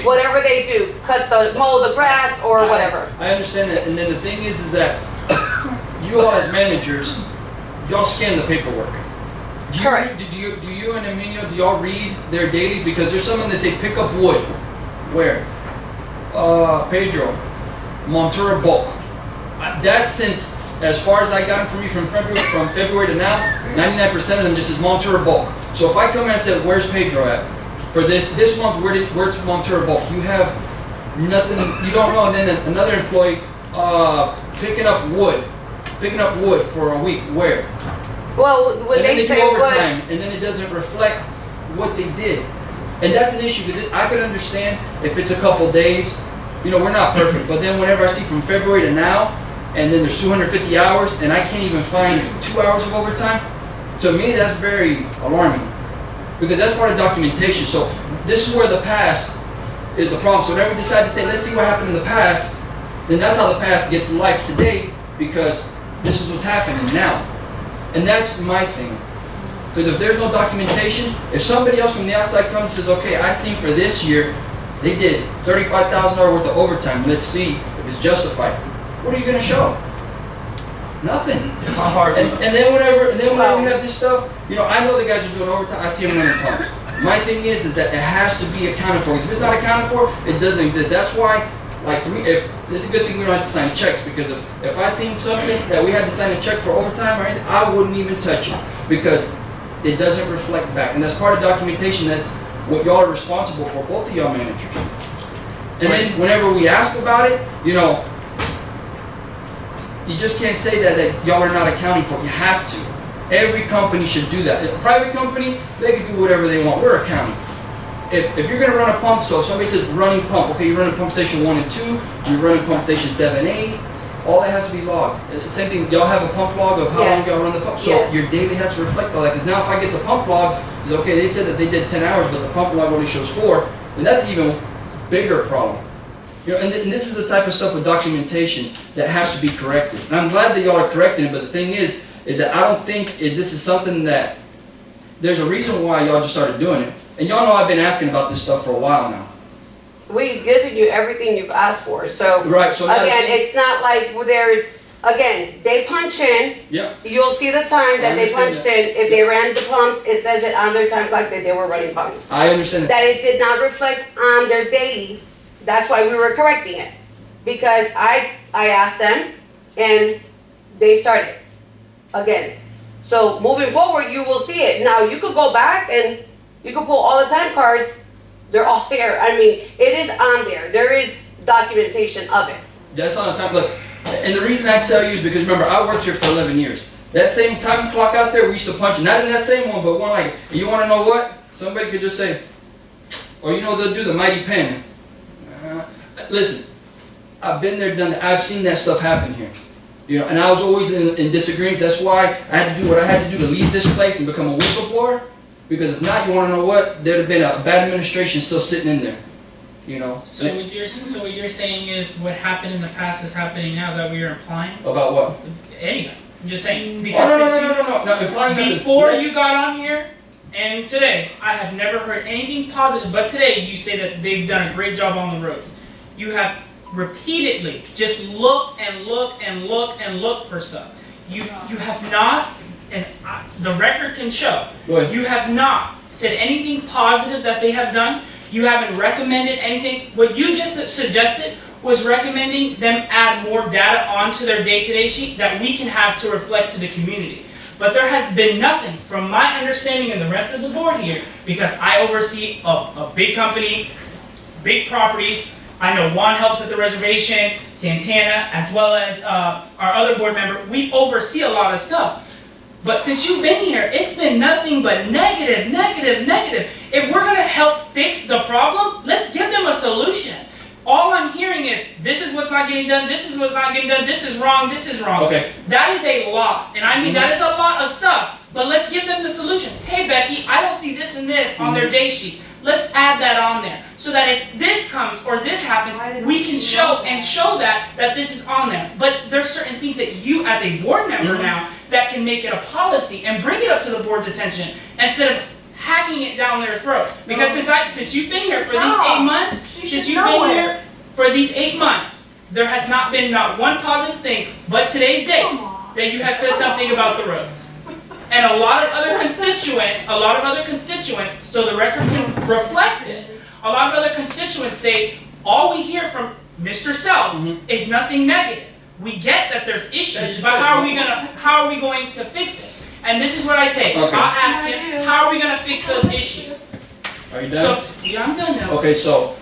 whatever they do, mow the grass or whatever. I understand that, and then the thing is that you all as managers, y'all scan the paperwork. Do you, Correct. Do you and Emilio, do y'all read their dailies? Because there's some that say pick up wood. Where? Pedro, Montura bulk. That's since, as far as I got them from you from February to now, 99% of them just says Montura bulk. So if I come in and say, where's Pedro at? For this month, where's Montura bulk? You have nothing, you don't know. And then another employee, picking up wood for a week, where? Well, when And then they they say do what, overtime, and then it doesn't reflect what they did. And that's an issue, because I could understand if it's a couple days, you know, we're not perfect, but then whenever I see from February to now, and then there's 250 hours, and I can't even find 2 hours of overtime, to me, that's very alarming, because that's part of documentation. So this is where the past is the problem. So whenever we decide to say, let's see what happened in the past, then that's how the past gets life today, because this is what's happening now. And that's my thing. Because if there's no documentation, if somebody else from the outside comes and says, okay, I seen for this year, they did $35,000 worth of overtime, let's see if it's justified. What are you gonna show? Nothing. How hard? And then whenever we have this stuff, you know, I know the guys are doing overtime, I see them running pumps. My thing is that it has to be accounted for. 'Cause if it's not accounted for, it doesn't exist. That's why, like for me, if it's a good thing we don't have to sign checks, because if I seen something that we had to sign a check for overtime or anything, I wouldn't even touch it, because it doesn't reflect back. And that's part of documentation. That's what y'all are responsible for, both of y'all managers. And then whenever we ask about it, you know, you just can't say that y'all are not accounting for it. You have to. Every company should do that. A private company, they can do whatever they want. We're accounting. If you're gonna run a pump, so if somebody says running pump, okay, you're running pump station 1 and 2, you're running pump station 7, 8, all that has to be logged. Same thing, y'all have a pump log of how Yes. long y'all run the pump. So Yes. your daily has to reflect all that, because now if I get the pump log, it's okay, they said that they did 10 hours, but the pump log only shows 4, and that's an even bigger problem. You know, and this is the type of stuff with documentation that has to be corrected. And I'm glad that y'all are correcting it, but the thing is that I don't think this is something that, there's a reason why y'all just started doing it. And y'all know I've been asking about this stuff for a while now. we've given you everything you've asked for, so. Right, so now- Again, it's not like they punch in, Yep. you'll see the time that I they understand punched that. in. If they ran the pumps, it says it on their time clock that they were running pumps. I understand that. That it did not reflect on their daily, that's why we were correcting it. Because I asked them, and they started again. So moving forward, you will see it. Now, you could go back and you could pull all the time cards, they're all there. I mean, it is on there, there is documentation of it. That's on the time, look, and the reason I tell you is because remember, I worked here for 11 years. That same time clock out there, we used to punch it, not in that same one, but one like, and you wanna know what? Somebody could just say, or you know, they'll do the mighty pen. Listen, I've been there, done that, I've seen that stuff happen here. You know, and I was always in disagreements. That's why I had to do what I had to do to leave this place and become a whistleblower. Because if not, you want to know what? There'd have been a bad administration still sitting in there. You know. So what you're saying is what happened in the past is happening now. Is that what you're implying? About what? Anything. I'm just saying Oh, because no. Implying nothing. before Let's- you got on here and today, I have never heard anything positive. But today, you say that they've done a great job on the roads. You have repeatedly just look and look and look and look for stuff. You have not, and the record can show. Go ahead. You have not said anything positive that they have done. You haven't recommended anything. What you just suggested was recommending them add more data onto their day-to-day sheet that we can have to reflect to the community. But there has been nothing, from my understanding and the rest of the board here, because I oversee a big company, big properties. I know Juan helps at the reservation, Santana, as well as our other board member. We oversee a lot of stuff. But since you've been here, it's been nothing but negative, negative, negative. If we're gonna help fix the problem, let's give them a solution. All I'm hearing is, this is what's not getting done, this is what's not getting done, this is wrong, this is wrong. Okay. That is a lot, and I mean, that is a lot of stuff. But let's give them the solution. Hey Becky, I don't see this and this on their day sheet. Let's add that on there, so that if this comes or this happens, we can show that this is on there. But there's certain things that you, as a board member now, that can make it a policy and bring it up to the board's attention, instead of hacking it down their throat. Because since you've been here for these 8 months, there has not been not one positive thing, but today's date, that you have said something about the roads. And a lot of other constituents, so the record can reflect it, a lot of other constituents say, all we hear from Mr. Self is nothing negative. We get that there's issues, but how are we going to fix it? And this is what I say. Okay. I'll ask him, how are we going to fix those issues? Are you done? So, yeah, I'm done now. Okay, so,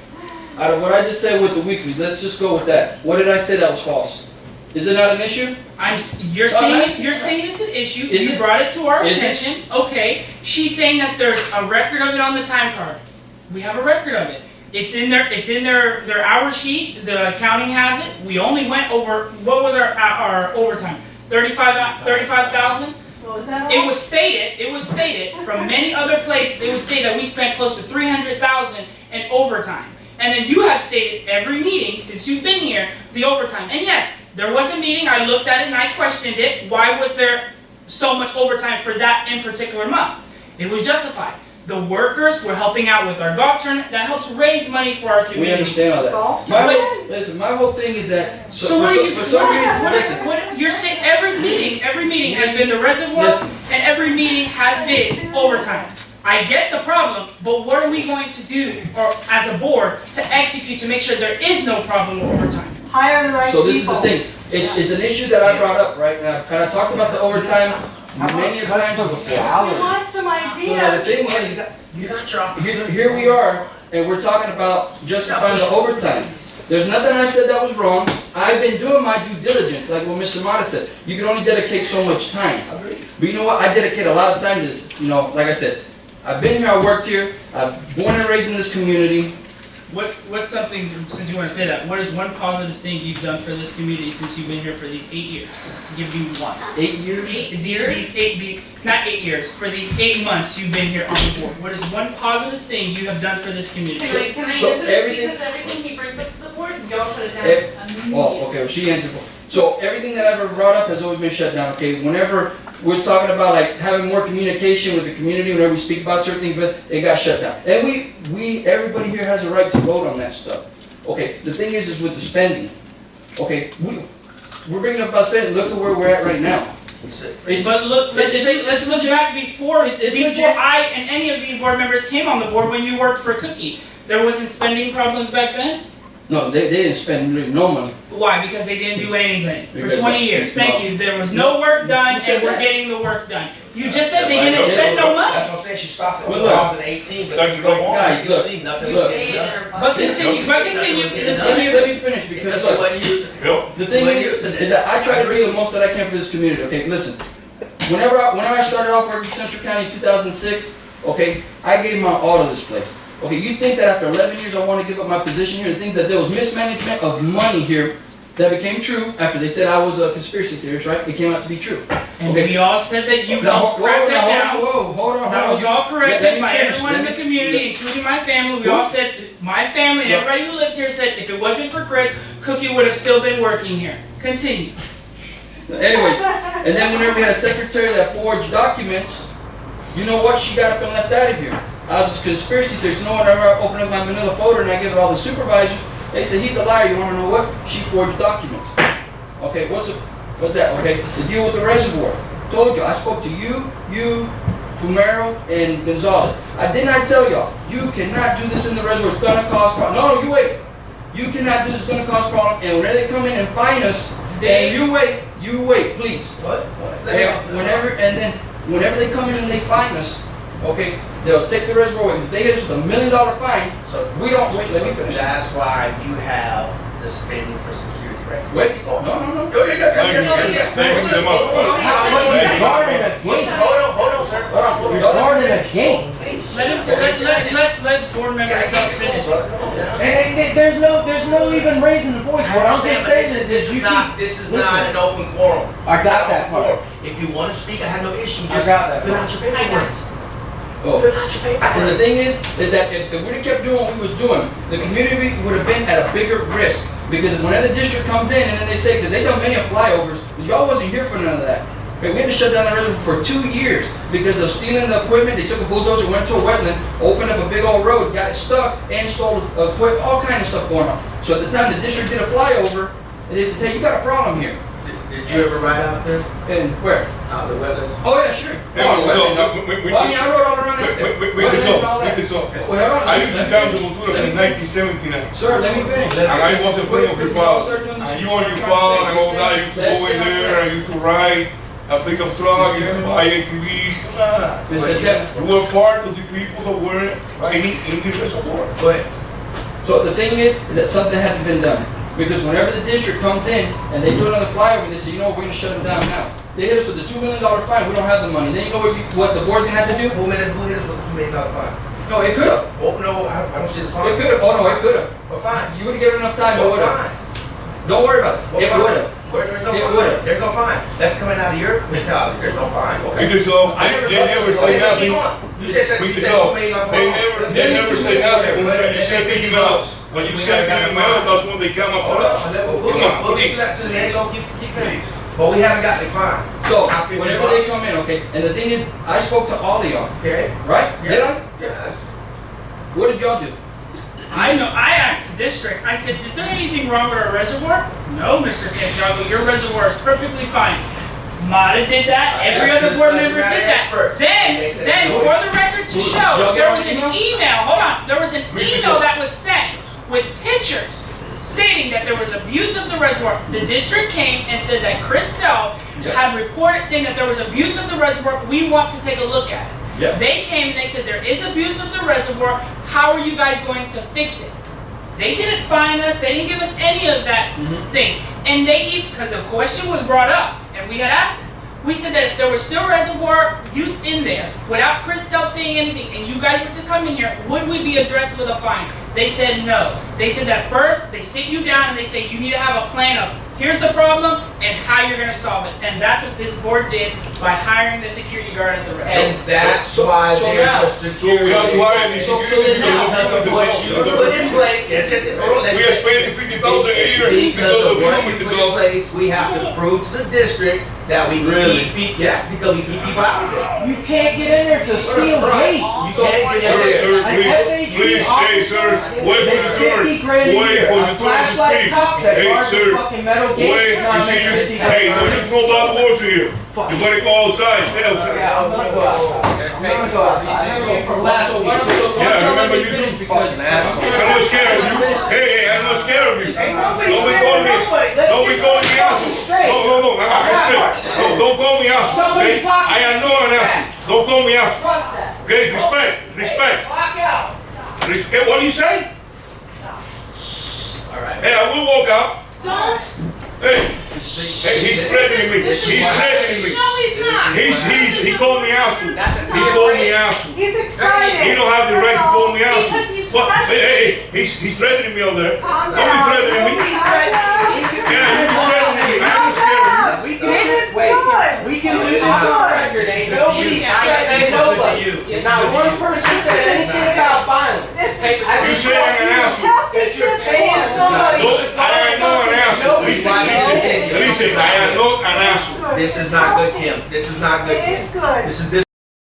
out of what I just said with the weeklies, let's just go with that. What did I say that was false? Is it not an issue? You're saying it's an issue. Is You it? brought it to our Is it? attention. Okay. She's saying that there's a record of it on the time card. We have a record of it. It's in their hour sheet. The accounting has it. We only went over, what was our overtime? 35,000? What was that? It was stated from many other places, it was stated that we spent close to 300,000 in overtime. And then you have stated every meeting since you've been here, the overtime. And yes, there was a meeting, I looked at it and I questioned it. Why was there so much overtime for that in particular month? It was justified. The workers were helping out with our golf tournament. That helps raise money for our community. We understand all that. Golf Listen, my whole thing is that, So what are you, for some reason, listen. you're saying every meeting has been the reservoir, Listen. and every meeting has been overtime. I get the problem, but what are we going to do, or as a board, to execute to make sure there is no problem with overtime? Hire the right people. So this is the thing, it's an issue that I brought up, right? And I talked about the overtime many a times We before. want some So now the ideas. thing is, You got your opportunity. here we are, and we're talking about justifying the overtime. There's nothing I said that was wrong. I've been doing my due diligence, like what Mr. Mata said. You can only dedicate so much time. Agreed. But you know what? I dedicate a lot of time to this. You know, like I said, I've been here, I worked here, I'm born and raised in this community. What's something, since you want to say that, what is one positive thing you've done for this community since you've been here for these 8 years? Give me one. 8 years? Not 8 years, for these 8 months you've been here on the board. What is one positive thing you have done for this community? Can I So answer this? everything- Because everything he brings up to the board, y'all shut it down Eh, immediately. Oh, okay, well, she answered. So everything that I've ever brought up has always been shut down, okay? Whenever we're talking about like having more communication with the community, whenever we speak about certain things, but it got shut down. And everybody here has a right to vote on that stuff. Okay, the thing is with the spending. Okay, we're bringing up about spending, look at where we're at right now. But look, let's look back before it's before legit. I and any of these board members came on the board when you worked for Cookie. There wasn't spending problems back then? No, they didn't spend really no money. Why? Because they didn't do anything for Because 20 years. Thank you. There was no work done, Who said and we're that? getting the work done. You just said they didn't spend no money. That's what I'm saying, she stopped at Well, look. 2018, but if you go on, Guys, you can look. see nothing Look. was getting done. But continue. Let me finish because Because look, of what you, the thing is that I try to do the most that I can for this community. Okay, listen. Whenever I started off working for Central County in 2006, okay, I gave my all to this place. Okay, you think that after 11 years I want to give up my position here? The things that there was mismanagement of money here that became true after they said I was a conspiracy theorist, right? It came out to be true. And Okay. we all said that you Now, helped crack that down. Hold on. That was all Let corrected me by finish. everyone in the community, including my family. We all said, my family and everybody who lived here said, if it wasn't for Chris, Cookie would have still been working here. Continue. Anyways, and then whenever we had a secretary that forged documents, you know what? She got up and left out of here. I was a conspiracy theorist. No one ever opened up my manila folder and I give it all the supervisors. They said, he's a liar. You want to know what? She forged documents. Okay, what's that? Okay, the deal with the reservoir. Told you, I spoke to you, Fumero, and Gonzalez. Didn't I tell y'all, you cannot do this in the reservoir. It's gonna cause problems. No, you wait. you cannot do this, it's gonna cause problem, and whenever they come in and fine us, and you wait, please. What? Whenever they come in and they fine us, okay, they'll take the reservoir away. If they hit us with $1 million fine, So we don't, wait, let me finish. that's why you have the spending for security, right? Where you going? No. Hold on, sir. You're guarding a game. Let board members finish. And there's no even raising the voice. What I'm just saying is This is you not an open quorum. I got that part. If you want to speak, I have no issue. I Just got that fill part. out your paperwork. Oh. Fill out your paperwork. And the thing is that if we'd have kept doing what we was doing, the community would have been at a bigger risk. Because when the district comes in and then they say, because they done many flyovers, y'all wasn't here for none of that. Okay, we had to shut down the reservoir for 2 years because of stealing the equipment. They took a bulldozer, went to a wetland, opened up a big old road, got it stuck, and stole equipment, all kind of stuff going on. So at the time the district did a flyover, and they said, hey, you got a problem here. Did you ever ride out there? And where? Out the weather? Oh yeah, sure. Hey, Oh, so, wetland. Well, I mean, I rode all around that. wait this up. Well, hold on. I used to come to Honduras in 1979. Sir, let me finish. And I was a friend of your father. And you on your father and all that, I used to go in there, I used to ride a pickup truck, I used to buy ATVs, come on. Mr. Jeff. You were part of the people that were riding in the reservoir. Go ahead. So the thing is that something hadn't been done. Because whenever the district comes in and they do another flyover, they say, you know what, we're gonna shut them down now. They hit us with the $2 million fine, we don't have the money. Then you know what the board's gonna have to do? Who hit us with a $2 million fine? No, it could have. Oh, no, I don't see the fine. It could have. Oh no, it could have. What fine? You would have given enough time, it What would have. fine? Don't worry about it. What It fine? would have. There's no It fine. would've. There's no fine. That's coming out of your mentality. There's no fine. Because I never they saw never that. say Okay, nothing. keep on. You said We $2 so, million they never say nothing when you send the emails. When you send the email, that's when they come up to Hold on, us. we'll get to that to the end, go keep finished. But we haven't got the fine. So, Now, $50. whenever they come in, okay, and the thing is, I spoke to all of y'all, Okay? right? Did I? Yes. What did y'all do? I know, I asked the district, I said, is there anything wrong with our reservoir? No, Mr. Santiago, your reservoir is perfectly fine. Mata did that, every That's other board because member you're did not that. experts. Then, They said no. for the record to show, Y'all there get was my an email, hold on, there was an Read this email up. that was sent with pictures stating that there was abuse of the reservoir. The district came and said that Chris Self Yep. had reported saying that there was abuse of the reservoir, we want to take a look at it. Yep. They came and they said there is abuse of the reservoir, how are you guys going to fix it? They didn't fine us, they didn't give us any of that thing. And they, because the question was brought up, and we had asked them, we said that if there was still reservoir use in there, without Chris Self saying anything, and you guys were to come in here, would we be addressed with a fine? They said no. They said that first, they sit you down and they say you need to have a plan of, here's the problem, and how you're gonna solve it. And that's what this board did by hiring the security guard at the reservoir. And that's So- why so there's now- a security. So why the So security then now- because of What this you put in place, yes, hold on, let me We are say- spending 50,000 a year Because because of of what you, you Mr. put in Zell. place, we have to prove to the district that we Really? keep, yes, because we keep people out of there. You can't get in there to steal gate. You can't get in Sir, there. sir, An please, FHP please, hey, sir, wait for Makes the turn. 50 grand a Wait year. for A the turn to flashlight speak. cop that Hey, guards the sir, fucking metal gate wait, is not you see, making you, 50 hey, grand. there's no loud words here. You better go outside, stay outside. Yeah, I'm gonna go outside. I'm gonna go outside. I know from last So week. why don't Yeah, y'all let remember me you finish do because fucking asshole. I'm not scared of you. Hey, I'm not scared of you. Ain't nobody Don't be scared calling of me, nobody. Let's don't get be calling me something asshole. fucking straight. No, I'm straight. No, don't call me asshole. Somebody Okay? block I am me. not an asshole. Don't call me asshole. Trust that. Okay, respect, respect. Block out. What do you say? All right. Hey, I will walk out. Don't. Hey, he's threatening me. He's threatening me. No, he's not. He called me asshole. He called me asshole. He's excited. He don't have the right to call me asshole. Because he's What? frustrated. Hey, he's threatening me out there. Calm Don't be down. threatening me. He's threatening. Yeah, he's threatening me. I'm not scared of you. We can This do is good. We can do this on record. Ain't nobody's threatening nobody. Not one person said anything about violence. This is. You say I'm an asshole. That you're paying somebody to I guard am not an something. asshole. Nobody's saying anything. Listen, I am not an asshole. This is not good, Kim. This is not good. It is good. This